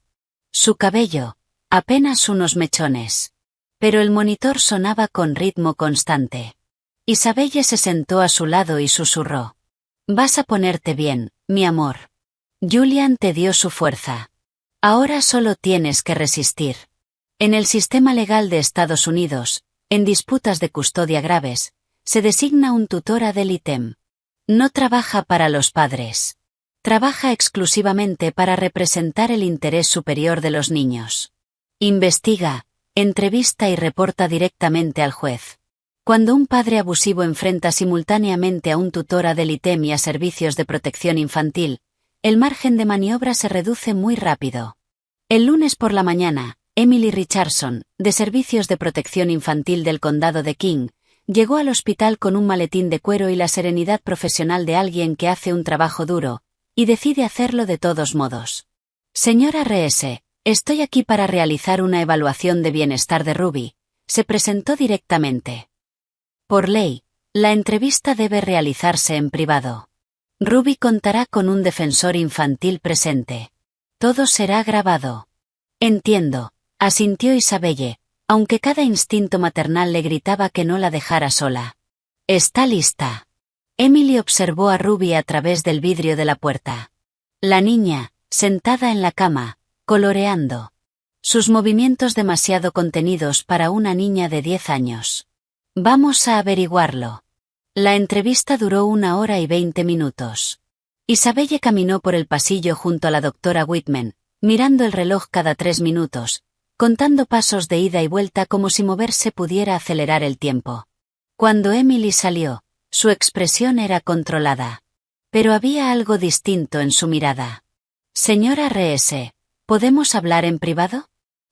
Su cabello, apenas unos mechones. Pero el monitor sonaba con ritmo constante. Isabelle se sentó a su lado y susurró. Vas a ponerte bien, mi amor. Julian te dio su fuerza. Ahora solo tienes que resistir. En el sistema legal de Estados Unidos, en disputas de custodia graves, se designa un tutor ad litem. No trabaja para los padres. Trabaja exclusivamente para representar el interés superior de los niños. Investiga, entrevista y reporta directamente al juez. Cuando un padre abusivo enfrenta simultáneamente a un tutor ad litem y a servicios de protección infantil, el margen de maniobra se reduce muy rápido. El lunes por la mañana, Emily Richardson, de Servicios de Protección Infantil del Condado de King, llegó al hospital con un maletín de cuero y la serenidad profesional de alguien que hace un trabajo duro, y decide hacerlo de todos modos. Señora R.S., estoy aquí para realizar una evaluación de bienestar de Ruby, se presentó directamente. Por ley, la entrevista debe realizarse en privado. Ruby contará con un defensor infantil presente. Todo será grabado. Entiendo, asintió Isabelle, aunque cada instinto maternal le gritaba que no la dejara sola. Está lista. Emily observó a Ruby a través del vidrio de la puerta. La niña, sentada en la cama, coloreando. Sus movimientos demasiado contenidos para una niña de 10 años. Vamos a averiguarlo. La entrevista duró 1 hora y 20 minutos. Isabelle caminó por el pasillo junto a la doctora Whitman, mirando el reloj cada 3 minutos, contando pasos de ida y vuelta como si moverse pudiera acelerar el tiempo. Cuando Emily salió, su expresión era controlada. Pero había algo distinto en su mirada. Señora R.S., ¿podemos hablar en privado?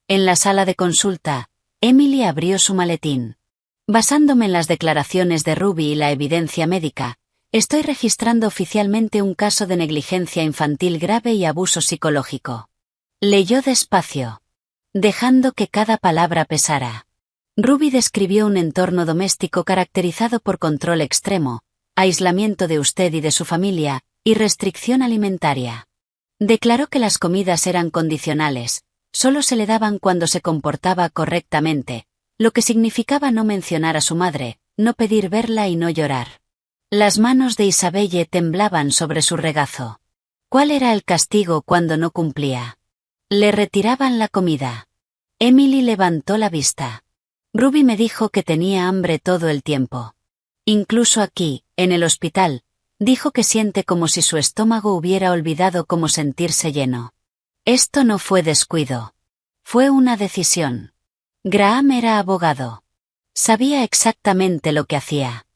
En la sala de consulta, Emily abrió su maletín. Basándome en las declaraciones de Ruby y la evidencia médica, estoy registrando oficialmente un caso de negligencia infantil grave y abuso psicológico. Leyó despacio, dejando que cada palabra pesara. Ruby describió un entorno doméstico caracterizado por control extremo, aislamiento de usted y de su familia, y restricción alimentaria. Declaró que las comidas eran condicionales, solo se le daban cuando se comportaba correctamente, lo que significaba no mencionar a su madre, no pedir verla y no llorar. Las manos de Isabelle temblaban sobre su regazo. ¿Cuál era el castigo cuando no cumplía? Le retiraban la comida. Emily levantó la vista. Ruby me dijo que tenía hambre todo el tiempo. Incluso aquí, en el hospital, dijo que siente como si su estómago hubiera olvidado cómo sentirse lleno. Esto no fue descuido. Fue una decisión. Graham era abogado. Sabía exactamente lo que hacía.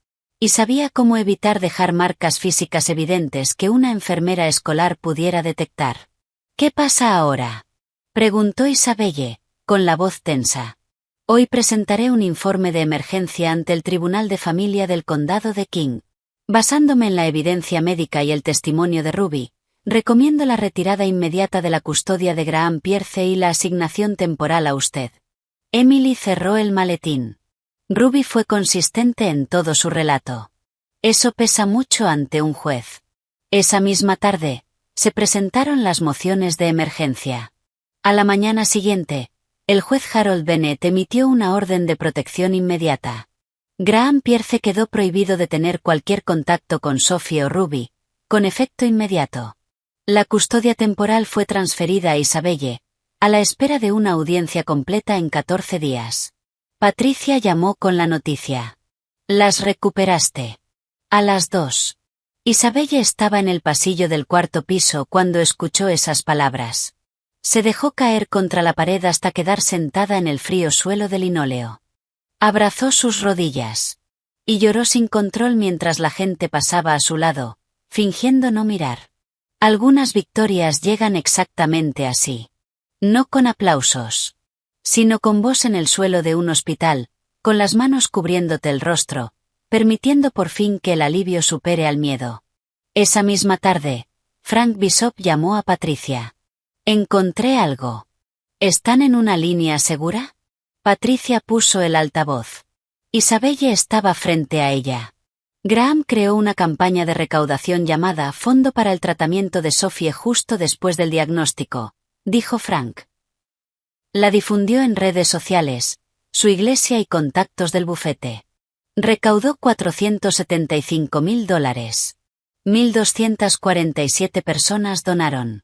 Y sabía cómo evitar dejar marcas físicas evidentes que una enfermera escolar pudiera detectar. ¿Qué pasa ahora?, preguntó Isabelle, con la voz tensa. Hoy presentaré un informe de emergencia ante el Tribunal de Familia del Condado de King. Basándome en la evidencia médica y el testimonio de Ruby, recomiendo la retirada inmediata de la custodia de Graham Pierce y la asignación temporal a usted. Emily cerró el maletín. Ruby fue consistente en todo su relato. Eso pesa mucho ante un juez. Esa misma tarde, se presentaron las mociones de emergencia. A la mañana siguiente, el juez Harold Bennett emitió una orden de protección inmediata. Graham Pierce quedó prohibido de tener cualquier contacto con Sophie o Ruby, con efecto inmediato. La custodia temporal fue transferida a Isabelle, a la espera de una audiencia completa en 14 días. Patricia llamó con la noticia. «Las recuperaste». A las 2. Isabelle estaba en el pasillo del cuarto piso cuando escuchó esas palabras. Se dejó caer contra la pared hasta quedar sentada en el frío suelo de linóleo. Abrazó sus rodillas. Y lloró sin control mientras la gente pasaba a su lado, fingiendo no mirar. Algunas victorias llegan exactamente así. No con aplausos, sino con vos en el suelo de un hospital, con las manos cubriéndote el rostro, permitiendo por fin que el alivio supere al miedo. Esa misma tarde, Frank Bishop llamó a Patricia. «Encontré algo». «¿Están en una línea segura?» Patricia puso el altavoz. Isabelle estaba frente a ella. Graham creó una campaña de recaudación llamada Fondo para el Tratamiento de Sophie justo después del diagnóstico, dijo Frank. La difundió en redes sociales, su iglesia y contactos del bufete. Recaudó $475.000. 1.247 personas donaron.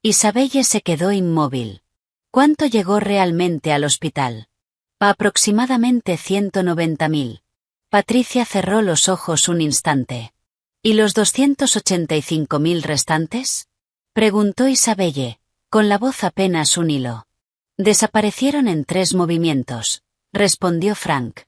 Isabelle se quedó inmóvil. ¿Cuánto llegó realmente al hospital? Aproximadamente 190.000. Patricia cerró los ojos un instante. ¿Y los 285.000 restantes? Preguntó Isabelle, con la voz apenas un hilo. Desaparecieron en 3 movimientos, respondió Frank.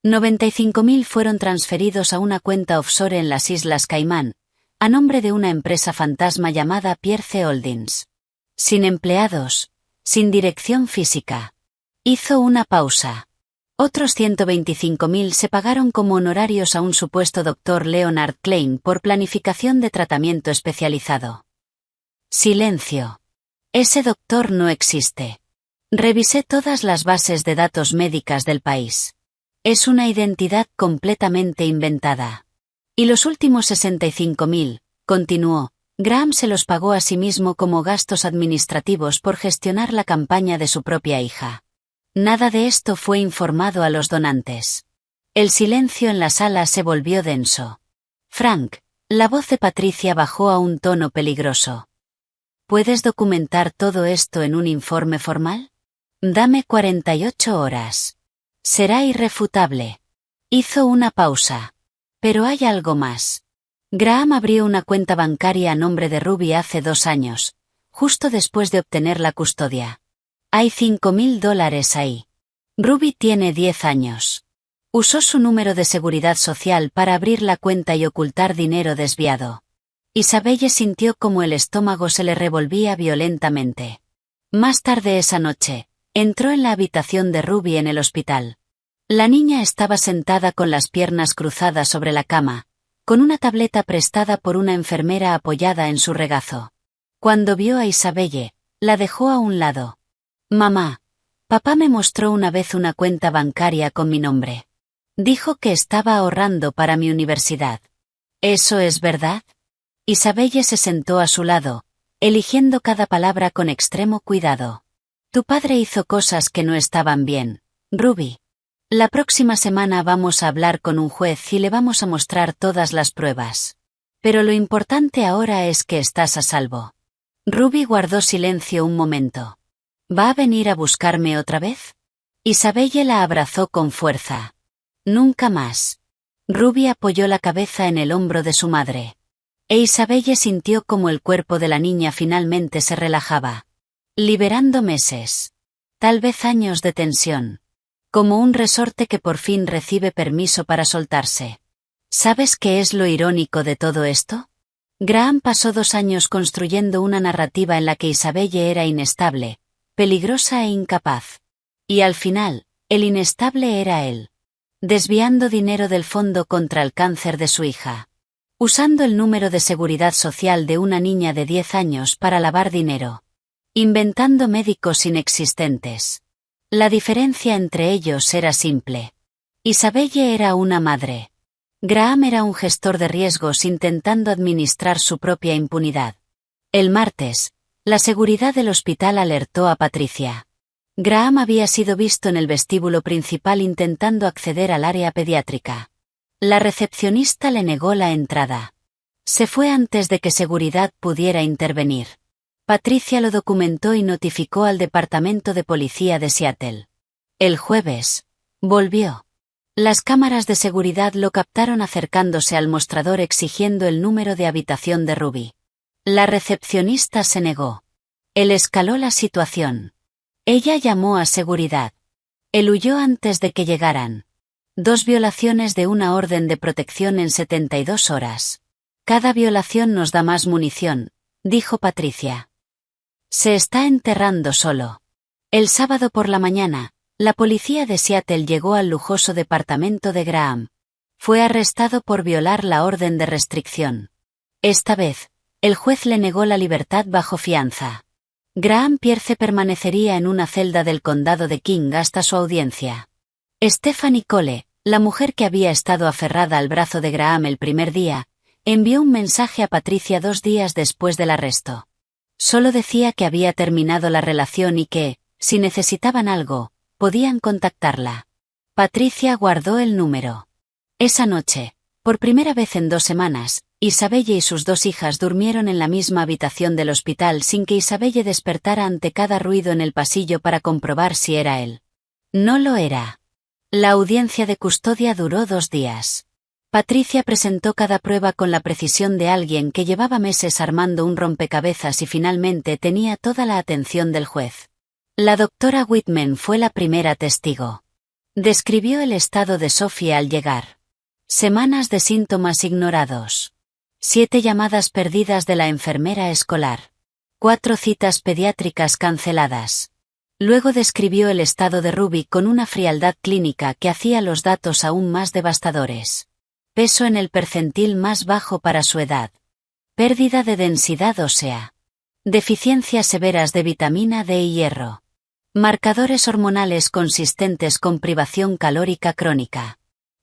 95.000 fueron transferidos a una cuenta offshore en las Islas Caimán, a nombre de una empresa fantasma llamada Pierce Holdings. Sin empleados, sin dirección física. Hizo una pausa. Otros 125.000 se pagaron como honorarios a un supuesto doctor Leonard Klein por planificación de tratamiento especializado. Silencio. Ese doctor no existe. Revisé todas las bases de datos médicas del país. Es una identidad completamente inventada. Y los últimos 65.000, continuó, Graham se los pagó a sí mismo como gastos administrativos por gestionar la campaña de su propia hija. Nada de esto fue informado a los donantes. El silencio en la sala se volvió denso. Frank, la voz de Patricia bajó a un tono peligroso. ¿Puedes documentar todo esto en un informe formal? Dame 48 horas. Será irrefutable. Hizo una pausa. Pero hay algo más. Graham abrió una cuenta bancaria a nombre de Ruby hace 2 años, justo después de obtener la custodia. Hay $5.000 ahí. Ruby tiene 10 años. Usó su número de seguridad social para abrir la cuenta y ocultar dinero desviado. Isabelle sintió como el estómago se le revolvía violentamente. Más tarde esa noche, entró en la habitación de Ruby en el hospital. La niña estaba sentada con las piernas cruzadas sobre la cama, con una tableta prestada por una enfermera apoyada en su regazo. Cuando vio a Isabelle, la dejó a un lado. «Mamá, papá me mostró una vez una cuenta bancaria con mi nombre. Dijo que estaba ahorrando para mi universidad. ¿Eso es verdad?» Isabelle se sentó a su lado, eligiendo cada palabra con extremo cuidado. «Tu padre hizo cosas que no estaban bien, Ruby. La próxima semana vamos a hablar con un juez y le vamos a mostrar todas las pruebas. Pero lo importante ahora es que estás a salvo». Ruby guardó silencio un momento. ¿Va a venir a buscarme otra vez? Isabelle la abrazó con fuerza. Nunca más. Ruby apoyó la cabeza en el hombro de su madre. E Isabelle sintió como el cuerpo de la niña finalmente se relajaba. Liberando meses. Tal vez años de tensión. Como un resorte que por fin recibe permiso para soltarse. ¿Sabes qué es lo irónico de todo esto? Graham pasó 2 años construyendo una narrativa en la que Isabelle era inestable, peligrosa e incapaz. Y al final, el inestable era él. Desviando dinero del fondo contra el cáncer de su hija. Usando el número de seguridad social de una niña de 10 años para lavar dinero. Inventando médicos inexistentes. La diferencia entre ellos era simple. Isabelle era una madre. Graham era un gestor de riesgos intentando administrar su propia impunidad. El martes, la seguridad del hospital alertó a Patricia. Graham había sido visto en el vestíbulo principal intentando acceder al área pediátrica. La recepcionista le negó la entrada. Se fue antes de que seguridad pudiera intervenir. Patricia lo documentó y notificó al Departamento de Policía de Seattle. El jueves, volvió. Las cámaras de seguridad lo captaron acercándose al mostrador exigiendo el número de habitación de Ruby. La recepcionista se negó. Él escaló la situación. Ella llamó a seguridad. Él huyó antes de que llegaran. 2 violaciones de una orden de protección en 72 horas. Cada violación nos da más munición, dijo Patricia. Se está enterrando solo. El sábado por la mañana, la policía de Seattle llegó al lujoso departamento de Graham. Fue arrestado por violar la orden de restricción. Esta vez, el juez le negó la libertad bajo fianza. Graham Pierce permanecería en una celda del condado de King hasta su audiencia. Stephanie Cole, la mujer que había estado aferrada al brazo de Graham el primer día, envió un mensaje a Patricia 2 días después del arresto. Solo decía que había terminado la relación y que, si necesitaban algo, podían contactarla. Patricia guardó el número. Esa noche, por primera vez en 2 semanas, Isabelle y sus 2 hijas durmieron en la misma habitación del hospital sin que Isabelle despertara ante cada ruido en el pasillo para comprobar si era él. No lo era. La audiencia de custodia duró 2 días. Patricia presentó cada prueba con la precisión de alguien que llevaba meses armando un rompecabezas y finalmente tenía toda la atención del juez. La doctora Whitman fue la primera testigo. Describió el estado de Sophie al llegar. Semanas de síntomas ignorados. 7 llamadas perdidas de la enfermera escolar. 4 citas pediátricas canceladas. Luego describió el estado de Ruby con una frialdad clínica que hacía los datos aún más devastadores. Peso en el percentil más bajo para su edad. Pérdida de densidad ósea. Deficiencias severas de vitamina D y hierro. Marcadores hormonales consistentes con privación calórica crónica.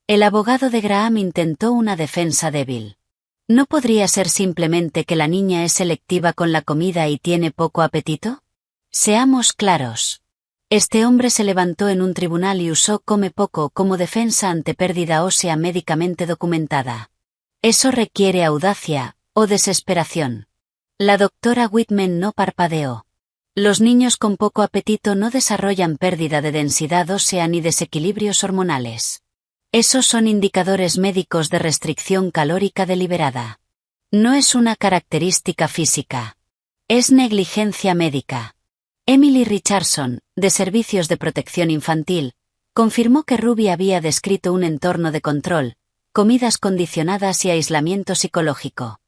El abogado de Graham intentó una defensa débil. ¿No podría ser simplemente que la niña es selectiva con la comida y tiene poco apetito? Seamos claros. Este hombre se levantó en un tribunal y usó come poco como defensa ante pérdida ósea médicamente documentada. Eso requiere audacia, o desesperación. La doctora Whitman no parpadeó. Los niños con poco apetito no desarrollan pérdida de densidad ósea ni desequilibrios hormonales. Esos son indicadores médicos de restricción calórica deliberada. No es una característica física. Es negligencia médica. Emily Richardson, de Servicios de Protección Infantil, confirmó que Ruby había descrito un entorno de control, comidas condicionadas y aislamiento psicológico.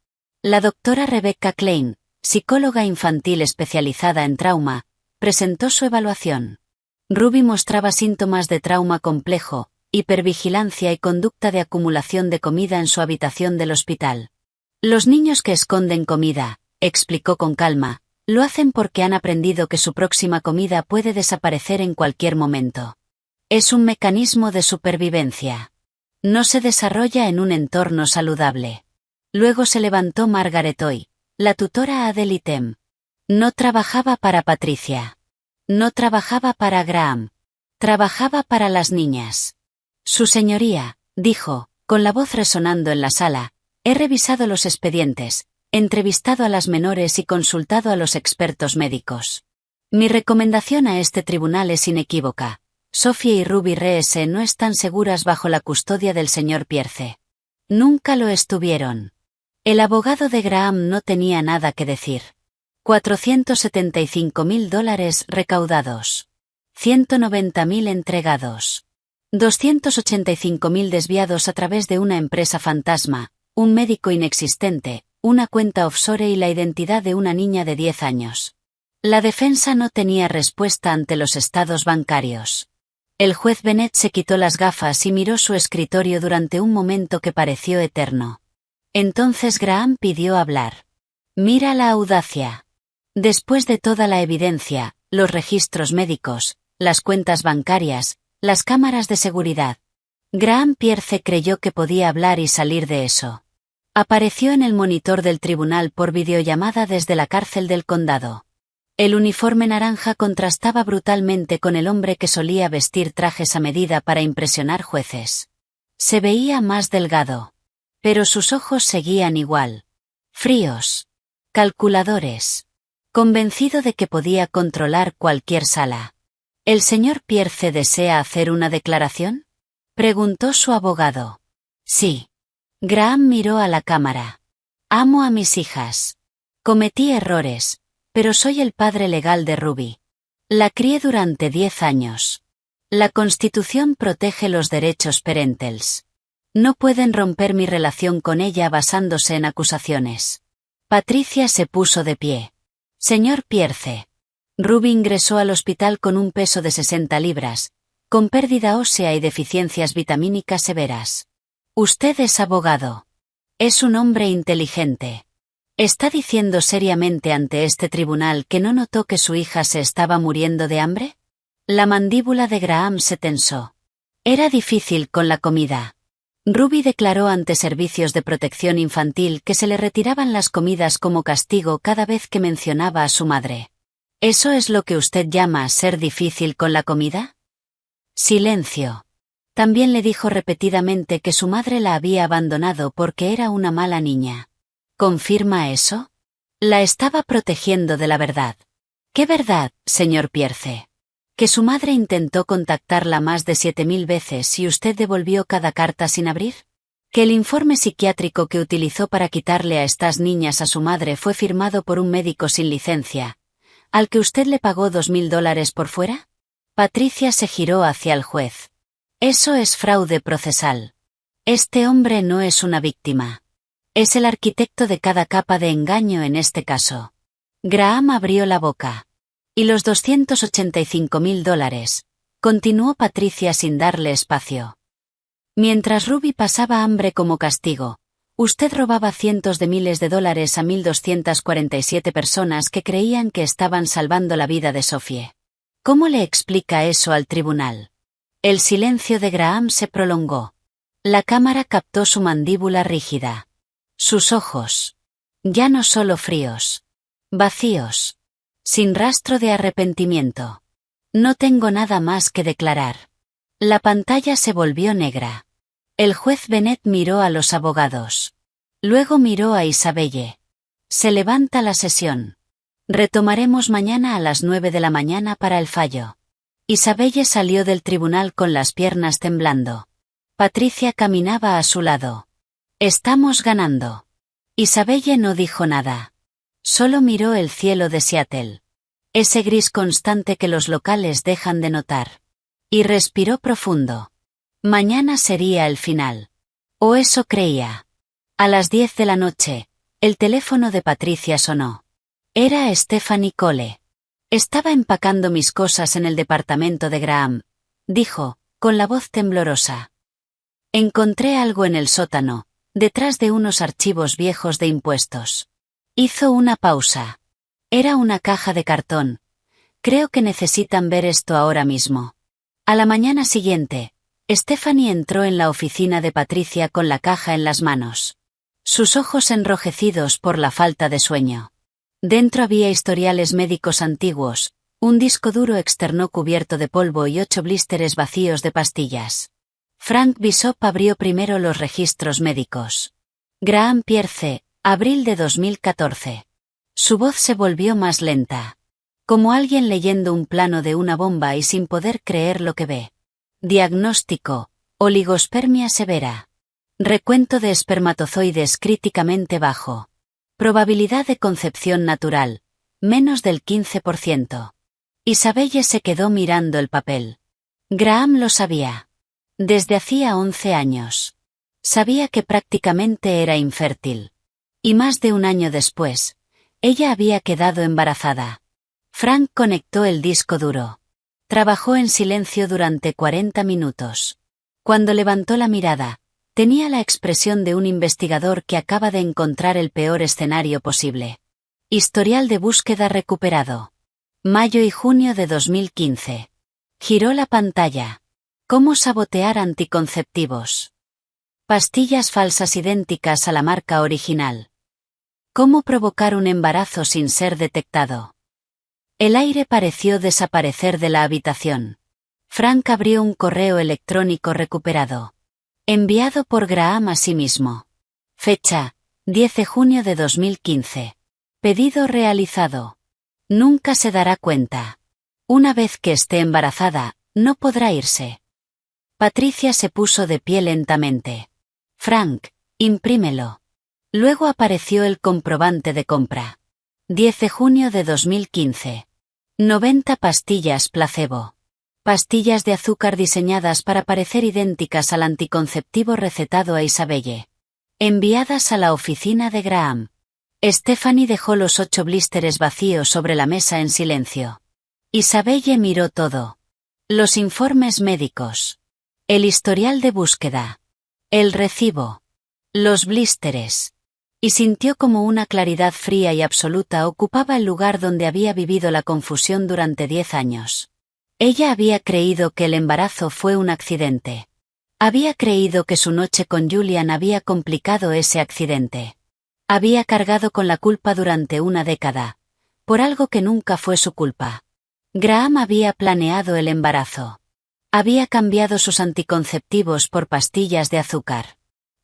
La doctora Rebecca Klein, psicóloga infantil especializada en trauma, presentó su evaluación. Ruby mostraba síntomas de trauma complejo, hipervigilancia y conducta de acumulación de comida en su habitación del hospital. Los niños que esconden comida, explicó con calma, lo hacen porque han aprendido que su próxima comida puede desaparecer en cualquier momento. Es un mecanismo de supervivencia. No se desarrolla en un entorno saludable. Luego se levantó Margaret Hoy, la tutora Adelitem. No trabajaba para Patricia. No trabajaba para Graham. Trabajaba para las niñas. Su señoría, dijo, con la voz resonando en la sala, he revisado los expedientes, entrevistado a las menores y consultado a los expertos médicos. Mi recomendación a este tribunal es inequívoca. Sophie y Ruby Reese no están seguras bajo la custodia del señor Pierce. Nunca lo estuvieron. El abogado de Graham no tenía nada que decir. $475.000 recaudados. 190.000 entregados. 285.000 desviados a través de una empresa fantasma, un médico inexistente, una cuenta offshore y la identidad de una niña de 10 años. La defensa no tenía respuesta ante los estados bancarios. El juez Bennett se quitó las gafas y miró su escritorio durante un momento que pareció eterno. Entonces Graham pidió hablar. Mira la audacia. Después de toda la evidencia, los registros médicos, las cuentas bancarias, las cámaras de seguridad. Graham Pierce creyó que podía hablar y salir de eso. Apareció en el monitor del tribunal por videollamada desde la cárcel del condado. El uniforme naranja contrastaba brutalmente con el hombre que solía vestir trajes a medida para impresionar jueces. Se veía más delgado. Pero sus ojos seguían igual. Fríos. Calculadores. Convencido de que podía controlar cualquier sala. ¿El señor Pierce desea hacer una declaración?, preguntó su abogado. Sí. Graham miró a la cámara. Amo a mis hijas. Cometí errores, pero soy el padre legal de Ruby. La crié durante 10 años. La Constitución protege los derechos parentales. No pueden romper mi relación con ella basándose en acusaciones. Patricia se puso de pie. Señor Pierce. Ruby ingresó al hospital con un peso de 60 libras, con pérdida ósea y deficiencias vitamínicas severas. Usted es abogado. Es un hombre inteligente. ¿Está diciendo seriamente ante este tribunal que no notó que su hija se estaba muriendo de hambre? La mandíbula de Graham se tensó. Era difícil con la comida. Ruby declaró ante Servicios de Protección Infantil que se le retiraban las comidas como castigo cada vez que mencionaba a su madre. ¿Eso es lo que usted llama ser difícil con la comida? Silencio. También le dijo repetidamente que su madre la había abandonado porque era una mala niña. ¿Confirma eso? La estaba protegiendo de la verdad. ¿Qué verdad, señor Pierce? Que su madre intentó contactarla más de 7000 veces y usted devolvió cada carta sin abrir. Que el informe psiquiátrico que utilizó para quitarle a estas niñas a su madre fue firmado por un médico sin licencia, al que usted le pagó $2000 por fuera. Patricia se giró hacia el juez. Eso es fraude procesal. Este hombre no es una víctima. Es el arquitecto de cada capa de engaño en este caso. Graham abrió la boca. ¿Y los $285.000? Continuó Patricia sin darle espacio. Mientras Ruby pasaba hambre como castigo, usted robaba cientos de miles de dólares a 1247 personas que creían que estaban salvando la vida de Sophie. ¿Cómo le explica eso al tribunal? El silencio de Graham se prolongó. La cámara captó su mandíbula rígida. Sus ojos. Ya no solo fríos. Vacíos. Sin rastro de arrepentimiento. No tengo nada más que declarar. La pantalla se volvió negra. El juez Bennett miró a los abogados. Luego miró a Isabelle. Se levanta la sesión. Retomaremos mañana a las 9 de la mañana para el fallo. Isabelle salió del tribunal con las piernas temblando. Patricia caminaba a su lado. Estamos ganando. Isabelle no dijo nada. Solo miró el cielo de Seattle. Ese gris constante que los locales dejan de notar. Y respiró profundo. Mañana sería el final. O eso creía. A las 10 de la noche, el teléfono de Patricia sonó. Era Stephanie Cole. Estaba empacando mis cosas en el departamento de Graham, dijo, con la voz temblorosa. Encontré algo en el sótano, detrás de unos archivos viejos de impuestos. Hizo una pausa. Era una caja de cartón. Creo que necesitan ver esto ahora mismo. A la mañana siguiente, Stephanie entró en la oficina de Patricia con la caja en las manos. Sus ojos enrojecidos por la falta de sueño. Dentro había historiales médicos antiguos, un disco duro externo cubierto de polvo y 8 blísteres vacíos de pastillas. Frank Bishop abrió primero los registros médicos. Graham Pierce, abril de 2014. Su voz se volvió más lenta. Como alguien leyendo un plano de una bomba y sin poder creer lo que ve. Diagnóstico: oligospermia severa. Recuento de espermatozoides críticamente bajo. Probabilidad de concepción natural, menos del 15%. Isabelle se quedó mirando el papel. Graham lo sabía. Desde hacía 11 años. Sabía que prácticamente era infértil. Y más de un año después, ella había quedado embarazada. Frank conectó el disco duro. Trabajó en silencio durante 40 minutos. Cuando levantó la mirada, tenía la expresión de un investigador que acaba de encontrar el peor escenario posible. Historial de búsqueda recuperado. Mayo y junio de 2015. Giró la pantalla. ¿Cómo sabotear anticonceptivos? Pastillas falsas idénticas a la marca original. ¿Cómo provocar un embarazo sin ser detectado? El aire pareció desaparecer de la habitación. Frank abrió un correo electrónico recuperado. Enviado por Graham a sí mismo. Fecha: 10 de junio de 2015. Pedido realizado. Nunca se dará cuenta. Una vez que esté embarazada, no podrá irse. Patricia se puso de pie lentamente. Frank, imprímelo. Luego apareció el comprobante de compra. 10 de junio de 2015. 90 pastillas placebo. Pastillas de azúcar diseñadas para parecer idénticas al anticonceptivo recetado a Isabelle. Enviadas a la oficina de Graham. Stephanie dejó los 8 blísteres vacíos sobre la mesa en silencio. Isabelle miró todo. Los informes médicos. El historial de búsqueda. El recibo. Los blísteres. Y sintió como una claridad fría y absoluta ocupaba el lugar donde había vivido la confusión durante 10 años. Ella había creído que el embarazo fue un accidente. Había creído que su noche con Julian había complicado ese accidente. Había cargado con la culpa durante una década, por algo que nunca fue su culpa. Graham había planeado el embarazo. Había cambiado sus anticonceptivos por pastillas de azúcar.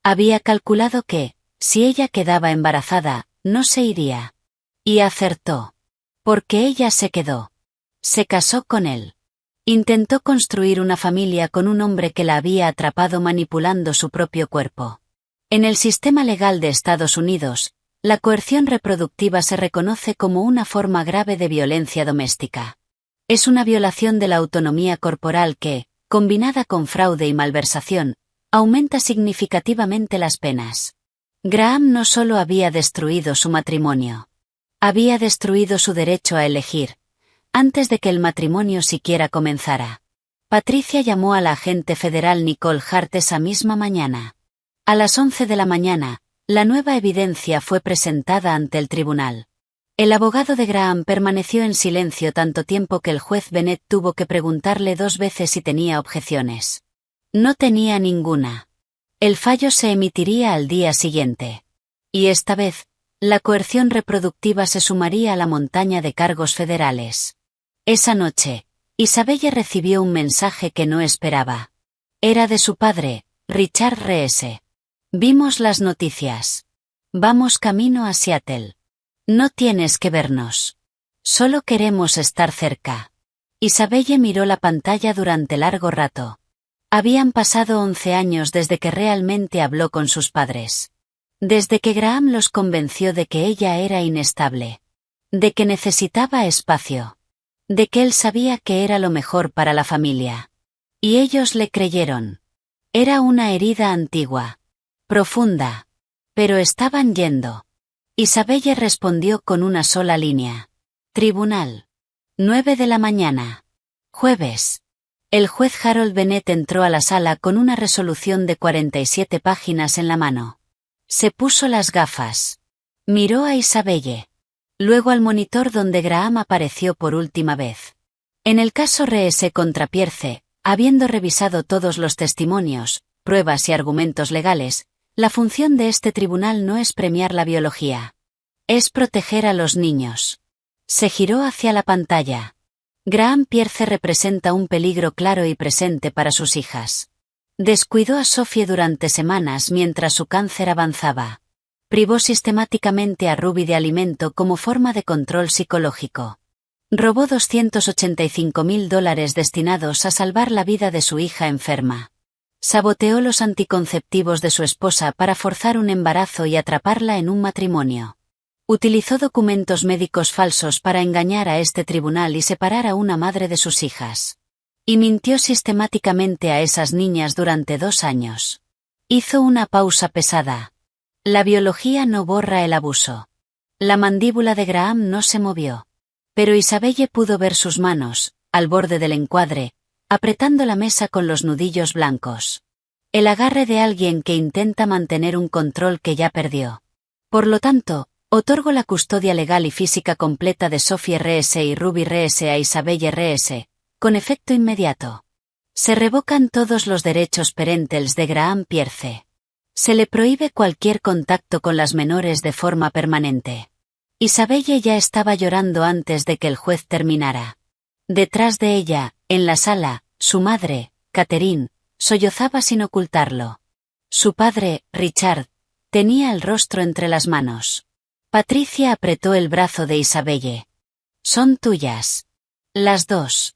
Había calculado que, si ella quedaba embarazada, no se iría. Y acertó. Porque ella se quedó. Se casó con él. Intentó construir una familia con un hombre que la había atrapado manipulando su propio cuerpo. En el sistema legal de Estados Unidos, la coerción reproductiva se reconoce como una forma grave de violencia doméstica. Es una violación de la autonomía corporal que, combinada con fraude y malversación, aumenta significativamente las penas. Graham no solo había destruido su matrimonio. Había destruido su derecho a elegir, antes de que el matrimonio siquiera comenzara. Patricia llamó a la agente federal Nicole Hart esa misma mañana. A las 11 de la mañana, la nueva evidencia fue presentada ante el tribunal. El abogado de Graham permaneció en silencio tanto tiempo que el juez Bennett tuvo que preguntarle 2 veces si tenía objeciones. No tenía ninguna. El fallo se emitiría al día siguiente. Y esta vez, la coerción reproductiva se sumaría a la montaña de cargos federales. Esa noche, Isabelle recibió un mensaje que no esperaba. Era de su padre, Richard Reese. Vimos las noticias. Vamos camino a Seattle. No tienes que vernos. Solo queremos estar cerca. Isabelle miró la pantalla durante largo rato. Habían pasado 11 años desde que realmente habló con sus padres. Desde que Graham los convenció de que ella era inestable. De que necesitaba espacio. De que él sabía que era lo mejor para la familia. Y ellos le creyeron. Era una herida antigua. Profunda. Pero estaban yendo. Isabelle respondió con una sola línea. Tribunal. 9 de la mañana. Jueves. El juez Harold Bennett entró a la sala con una resolución de 47 páginas en la mano. Se puso las gafas. Miró a Isabelle. Luego al monitor donde Graham apareció por última vez. En el caso Reese contra Pierce, habiendo revisado todos los testimonios, pruebas y argumentos legales, la función de este tribunal no es premiar la biología. Es proteger a los niños. Se giró hacia la pantalla. Graham Pierce representa un peligro claro y presente para sus hijas. Descuidó a Sophie durante semanas mientras su cáncer avanzaba. Privó sistemáticamente a Ruby de alimento como forma de control psicológico. Robó $285.000 destinados a salvar la vida de su hija enferma. Saboteó los anticonceptivos de su esposa para forzar un embarazo y atraparla en un matrimonio. Utilizó documentos médicos falsos para engañar a este tribunal y separar a una madre de sus hijas. Y mintió sistemáticamente a esas niñas durante 2 años. Hizo una pausa pesada. La biología no borra el abuso. La mandíbula de Graham no se movió. Pero Isabelle pudo ver sus manos, al borde del encuadre, apretando la mesa con los nudillos blancos. El agarre de alguien que intenta mantener un control que ya perdió. Por lo tanto, otorgo la custodia legal y física completa de Sophie Reese y Ruby Reese a Isabelle Reese, con efecto inmediato. Se revocan todos los derechos parentales de Graham Pierce. Se le prohíbe cualquier contacto con las menores de forma permanente. Isabelle ya estaba llorando antes de que el juez terminara. Detrás de ella, en la sala, su madre, Catherine, sollozaba sin ocultarlo. Su padre, Richard, tenía el rostro entre las manos. Patricia apretó el brazo de Isabelle. Son tuyas. Las dos.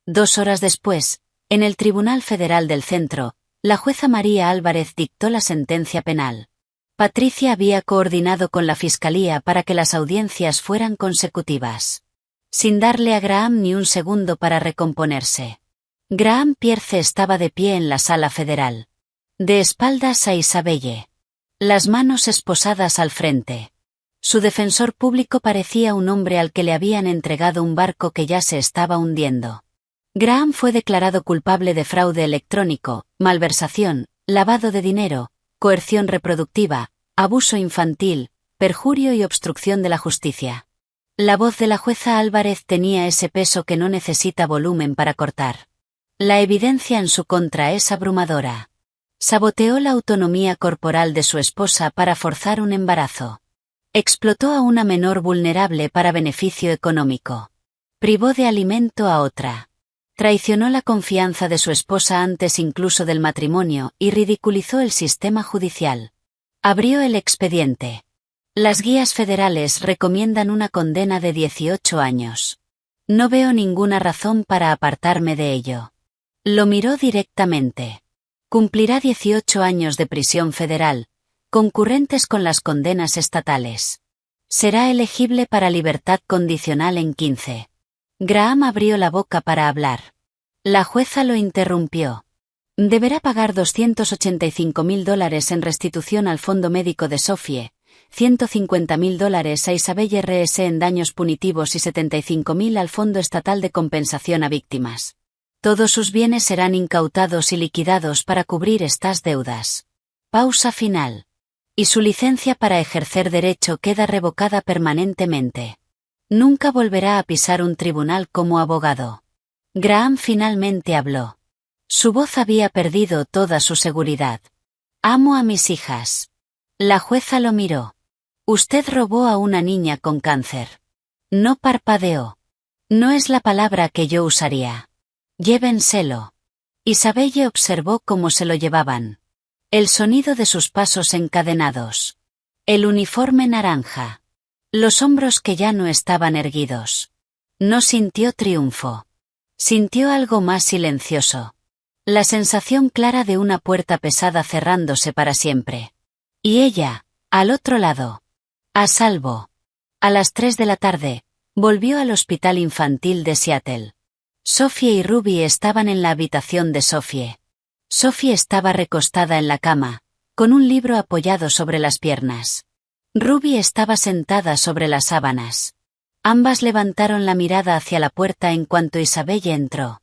2 horas después, en el Tribunal Federal del Centro, la jueza María Álvarez dictó la sentencia penal. Patricia había coordinado con la Fiscalía para que las audiencias fueran consecutivas. Sin darle a Graham ni un segundo para recomponerse. Graham Pierce estaba de pie en la sala federal. De espaldas a Isabelle. Las manos esposadas al frente. Su defensor público parecía un hombre al que le habían entregado un barco que ya se estaba hundiendo. Graham fue declarado culpable de fraude electrónico, malversación, lavado de dinero, coerción reproductiva, abuso infantil, perjurio y obstrucción de la justicia. La voz de la jueza Álvarez tenía ese peso que no necesita volumen para cortar. La evidencia en su contra es abrumadora. Saboteó la autonomía corporal de su esposa para forzar un embarazo. Explotó a una menor vulnerable para beneficio económico. Privó de alimento a otra. Traicionó la confianza de su esposa antes incluso del matrimonio y ridiculizó el sistema judicial. Abrió el expediente. Las guías federales recomiendan una condena de 18 años. No veo ninguna razón para apartarme de ello. Lo miró directamente. Cumplirá 18 años de prisión federal, concurrentes con las condenas estatales. Será elegible para libertad condicional en 15. Graham abrió la boca para hablar. La jueza lo interrumpió. Deberá pagar $285.000 en restitución al Fondo Médico de Sophie, $150.000 a Isabelle R.S. en daños punitivos y $75.000 al Fondo Estatal de Compensación a Víctimas. Todos sus bienes serán incautados y liquidados para cubrir estas deudas. Pausa final. Y su licencia para ejercer derecho queda revocada permanentemente. Nunca volverá a pisar un tribunal como abogado. Graham finalmente habló. Su voz había perdido toda su seguridad. Amo a mis hijas. La jueza lo miró. Usted robó a una niña con cáncer. No parpadeó. No es la palabra que yo usaría. Llévenselo. Isabelle observó cómo se lo llevaban. El sonido de sus pasos encadenados. El uniforme naranja. Los hombros que ya no estaban erguidos. No sintió triunfo. Sintió algo más silencioso. La sensación clara de una puerta pesada cerrándose para siempre. Y ella, al otro lado. A salvo. A las 3 de la tarde, volvió al hospital infantil de Seattle. Sophie y Ruby estaban en la habitación de Sophie. Sophie estaba recostada en la cama, con un libro apoyado sobre las piernas. Ruby estaba sentada sobre las sábanas. Ambas levantaron la mirada hacia la puerta en cuanto Isabelle entró.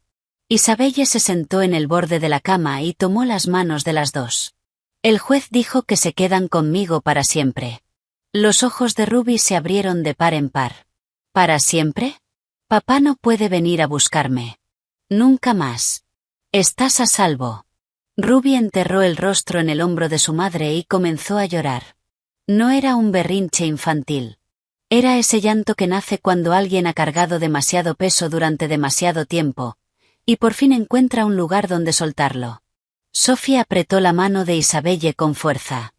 Isabelle se sentó en el borde de la cama y tomó las manos de las dos. El juez dijo que se quedan conmigo para siempre. Los ojos de Ruby se abrieron de par en par. ¿Para siempre? Papá no puede venir a buscarme. Nunca más. Estás a salvo. Ruby enterró el rostro en el hombro de su madre y comenzó a llorar. No era un berrinche infantil. Era ese llanto que nace cuando alguien ha cargado demasiado peso durante demasiado tiempo, y por fin encuentra un lugar donde soltarlo. Sophie apretó la mano de Isabelle con fuerza.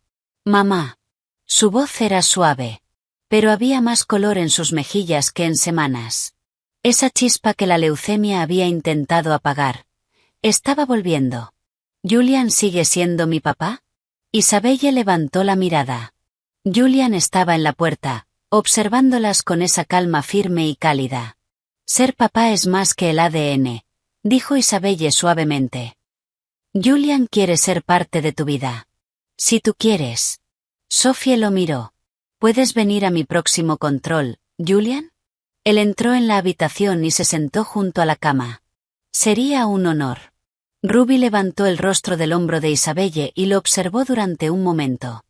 Mamá. Su voz era suave. Pero había más color en sus mejillas que en semanas. Esa chispa que la leucemia había intentado apagar. Estaba volviendo. ¿Julian sigue siendo mi papá? Isabelle levantó la mirada. Julian estaba en la puerta, observándolas con esa calma firme y cálida. Ser papá es más que el ADN, dijo Isabelle suavemente. Julian quiere ser parte de tu vida. Si tú quieres. Sophie lo miró. ¿Puedes venir a mi próximo control, Julian? Él entró en la habitación y se sentó junto a la cama. Sería un honor. Ruby levantó el rostro del hombro de Isabelle y lo observó durante un momento.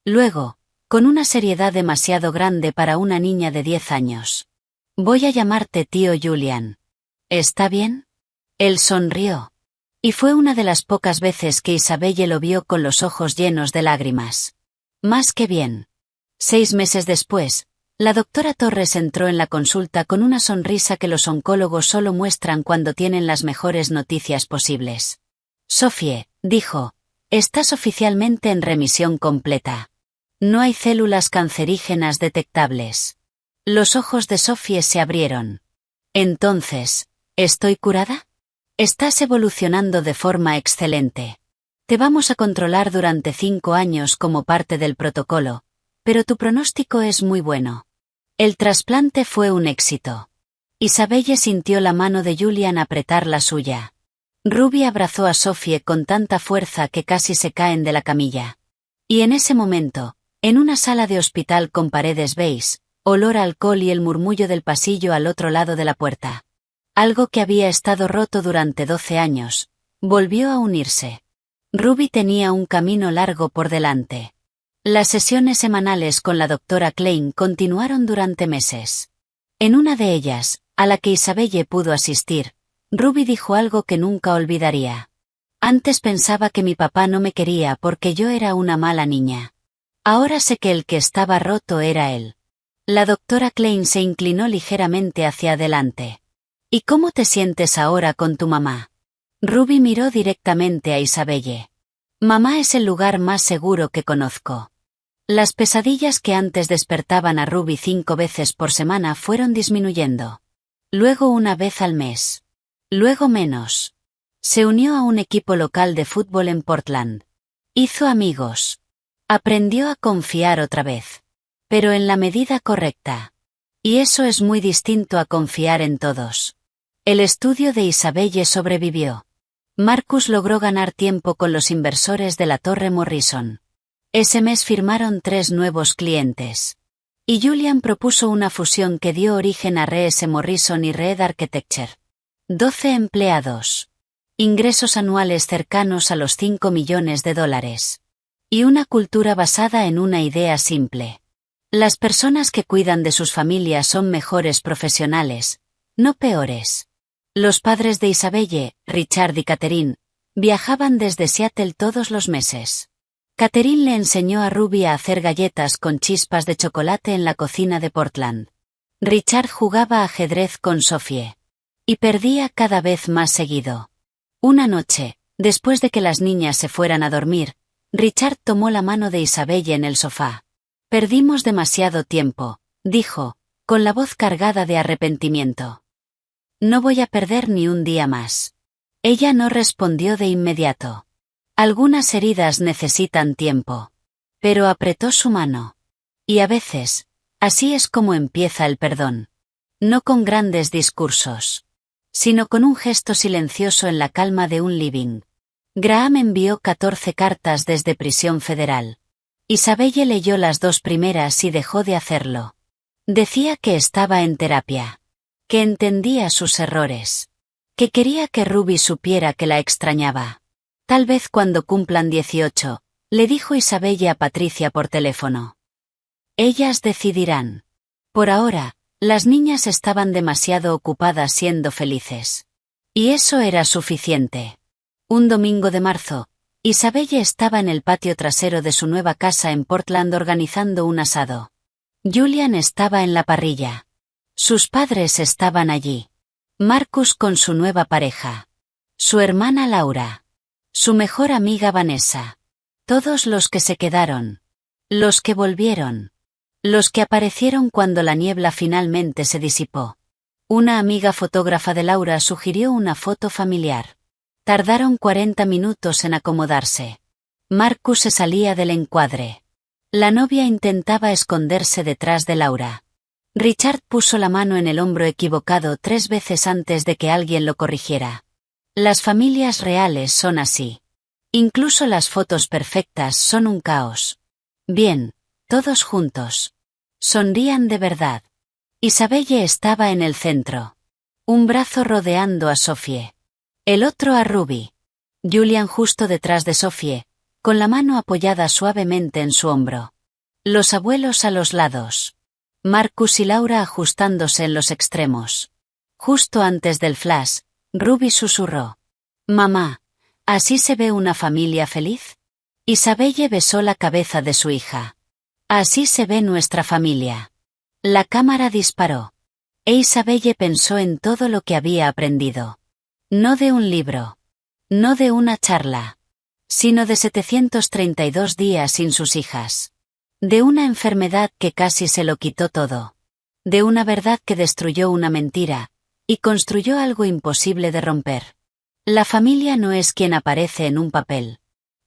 Luego, con una seriedad demasiado grande para una niña de 10 años. Voy a llamarte tío Julian. ¿Está bien? Él sonrió. Y fue una de las pocas veces que Isabelle lo vio con los ojos llenos de lágrimas. Más que bien. 6 meses después, la doctora Torres entró en la consulta con una sonrisa que los oncólogos solo muestran cuando tienen las mejores noticias posibles. Sophie, dijo, estás oficialmente en remisión completa. No hay células cancerígenas detectables. Los ojos de Sophie se abrieron. Entonces, ¿estoy curada? Estás evolucionando de forma excelente. Te vamos a controlar durante 5 años como parte del protocolo, pero tu pronóstico es muy bueno. El trasplante fue un éxito. Isabelle sintió la mano de Julian apretar la suya. Ruby abrazó a Sophie con tanta fuerza que casi se caen de la camilla. Y en ese momento, en una sala de hospital con paredes beige, olor a alcohol y el murmullo del pasillo al otro lado de la puerta. Algo que había estado roto durante 12 años, volvió a unirse. Ruby tenía un camino largo por delante. Las sesiones semanales con la doctora Klein continuaron durante meses. En una de ellas, a la que Isabelle pudo asistir, Ruby dijo algo que nunca olvidaría. Antes pensaba que mi papá no me quería porque yo era una mala niña. Ahora sé que el que estaba roto era él. La doctora Klein se inclinó ligeramente hacia adelante. ¿Y cómo te sientes ahora con tu mamá? Ruby miró directamente a Isabelle. Mamá es el lugar más seguro que conozco. Las pesadillas que antes despertaban a Ruby 5 veces por semana fueron disminuyendo. Luego una vez al mes. Luego menos. Se unió a un equipo local de fútbol en Portland. Hizo amigos. Aprendió a confiar otra vez. Pero en la medida correcta. Y eso es muy distinto a confiar en todos. El estudio de Isabelle sobrevivió. Marcus logró ganar tiempo con los inversores de la Torre Morrison. Ese mes firmaron 3 nuevos clientes. Y Julian propuso una fusión que dio origen a R.S. Morrison y Red Architecture. 12 empleados. Ingresos anuales cercanos a los $5 millones. Y una cultura basada en una idea simple. Las personas que cuidan de sus familias son mejores profesionales, no peores. Los padres de Isabelle, Richard y Catherine, viajaban desde Seattle todos los meses. Catherine le enseñó a Ruby a hacer galletas con chispas de chocolate en la cocina de Portland. Richard jugaba ajedrez con Sophie. Y perdía cada vez más seguido. Una noche, después de que las niñas se fueran a dormir, Richard tomó la mano de Isabelle en el sofá. Perdimos demasiado tiempo, dijo, con la voz cargada de arrepentimiento. No voy a perder ni un día más. Ella no respondió de inmediato. Algunas heridas necesitan tiempo. Pero apretó su mano. Y a veces, así es como empieza el perdón. No con grandes discursos. Sino con un gesto silencioso en la calma de un living. Graham envió 14 cartas desde prisión federal. Isabelle leyó las 2 primeras y dejó de hacerlo. Decía que estaba en terapia. Que entendía sus errores. Que quería que Ruby supiera que la extrañaba. Tal vez cuando cumplan 18, le dijo Isabelle a Patricia por teléfono. Ellas decidirán. Por ahora, las niñas estaban demasiado ocupadas siendo felices. Y eso era suficiente. Un domingo de marzo, Isabelle estaba en el patio trasero de su nueva casa en Portland organizando un asado. Julian estaba en la parrilla. Sus padres estaban allí. Marcus con su nueva pareja. Su hermana Laura. Su mejor amiga Vanessa. Todos los que se quedaron. Los que volvieron. Los que aparecieron cuando la niebla finalmente se disipó. Una amiga fotógrafa de Laura sugirió una foto familiar. Tardaron 40 minutos en acomodarse. Marcus se salía del encuadre. La novia intentaba esconderse detrás de Laura. Richard puso la mano en el hombro equivocado 3 veces antes de que alguien lo corrigiera. Las familias reales son así. Incluso las fotos perfectas son un caos. Bien, todos juntos. Sonrían de verdad. Isabelle estaba en el centro. Un brazo rodeando a Sophie. El otro a Ruby. Julian justo detrás de Sophie, con la mano apoyada suavemente en su hombro. Los abuelos a los lados. Marcus y Laura ajustándose en los extremos. Justo antes del flash, Ruby susurró. Mamá, ¿así se ve una familia feliz? Isabelle besó la cabeza de su hija. Así se ve nuestra familia. La cámara disparó. E Isabelle pensó en todo lo que había aprendido. No de un libro. No de una charla. Sino de 732 días sin sus hijas. De una enfermedad que casi se lo quitó todo. De una verdad que destruyó una mentira, y construyó algo imposible de romper. La familia no es quien aparece en un papel.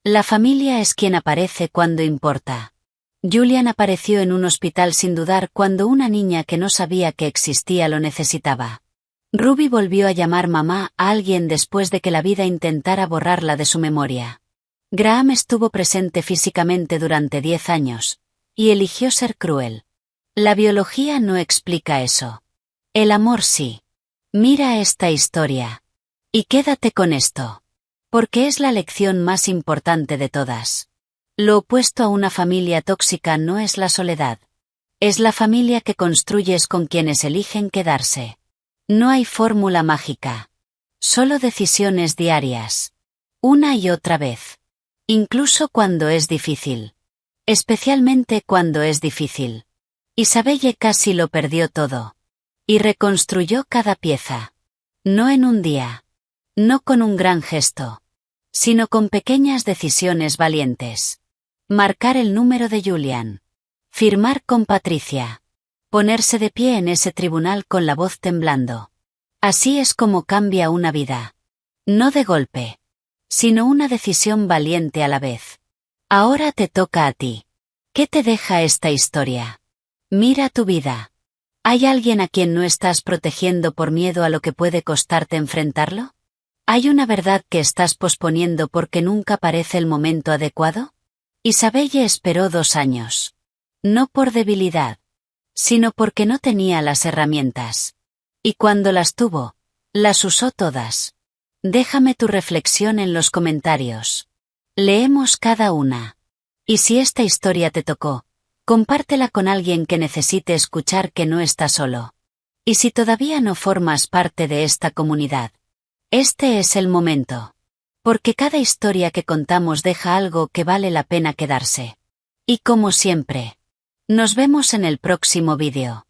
La familia es quien aparece cuando importa. Julian apareció en un hospital sin dudar cuando una niña que no sabía que existía lo necesitaba. Ruby volvió a llamar mamá a alguien después de que la vida intentara borrarla de su memoria. Graham estuvo presente físicamente durante 10 años, y eligió ser cruel. La biología no explica eso. El amor sí. Mira esta historia. Y quédate con esto. Porque es la lección más importante de todas. Lo opuesto a una familia tóxica no es la soledad. Es la familia que construyes con quienes eligen quedarse. No hay fórmula mágica. Solo decisiones diarias. Una y otra vez. Incluso cuando es difícil. Especialmente cuando es difícil. Isabelle casi lo perdió todo. Y reconstruyó cada pieza. No en un día. No con un gran gesto. Sino con pequeñas decisiones valientes. Marcar el número de Julian. Firmar con Patricia. Ponerse de pie en ese tribunal con la voz temblando. Así es como cambia una vida. No de golpe. Sino una decisión valiente a la vez. Ahora te toca a ti. ¿Qué te deja esta historia? Mira tu vida. ¿Hay alguien a quien no estás protegiendo por miedo a lo que puede costarte enfrentarlo? ¿Hay una verdad que estás posponiendo porque nunca parece el momento adecuado? Isabelle esperó 2 años. No por debilidad, sino porque no tenía las herramientas. Y cuando las tuvo, las usó todas. Déjame tu reflexión en los comentarios. Leemos cada una. Y si esta historia te tocó, compártela con alguien que necesite escuchar que no está solo. Y si todavía no formas parte de esta comunidad, este es el momento. Porque cada historia que contamos deja algo que vale la pena quedarse. Y como siempre, nos vemos en el próximo vídeo.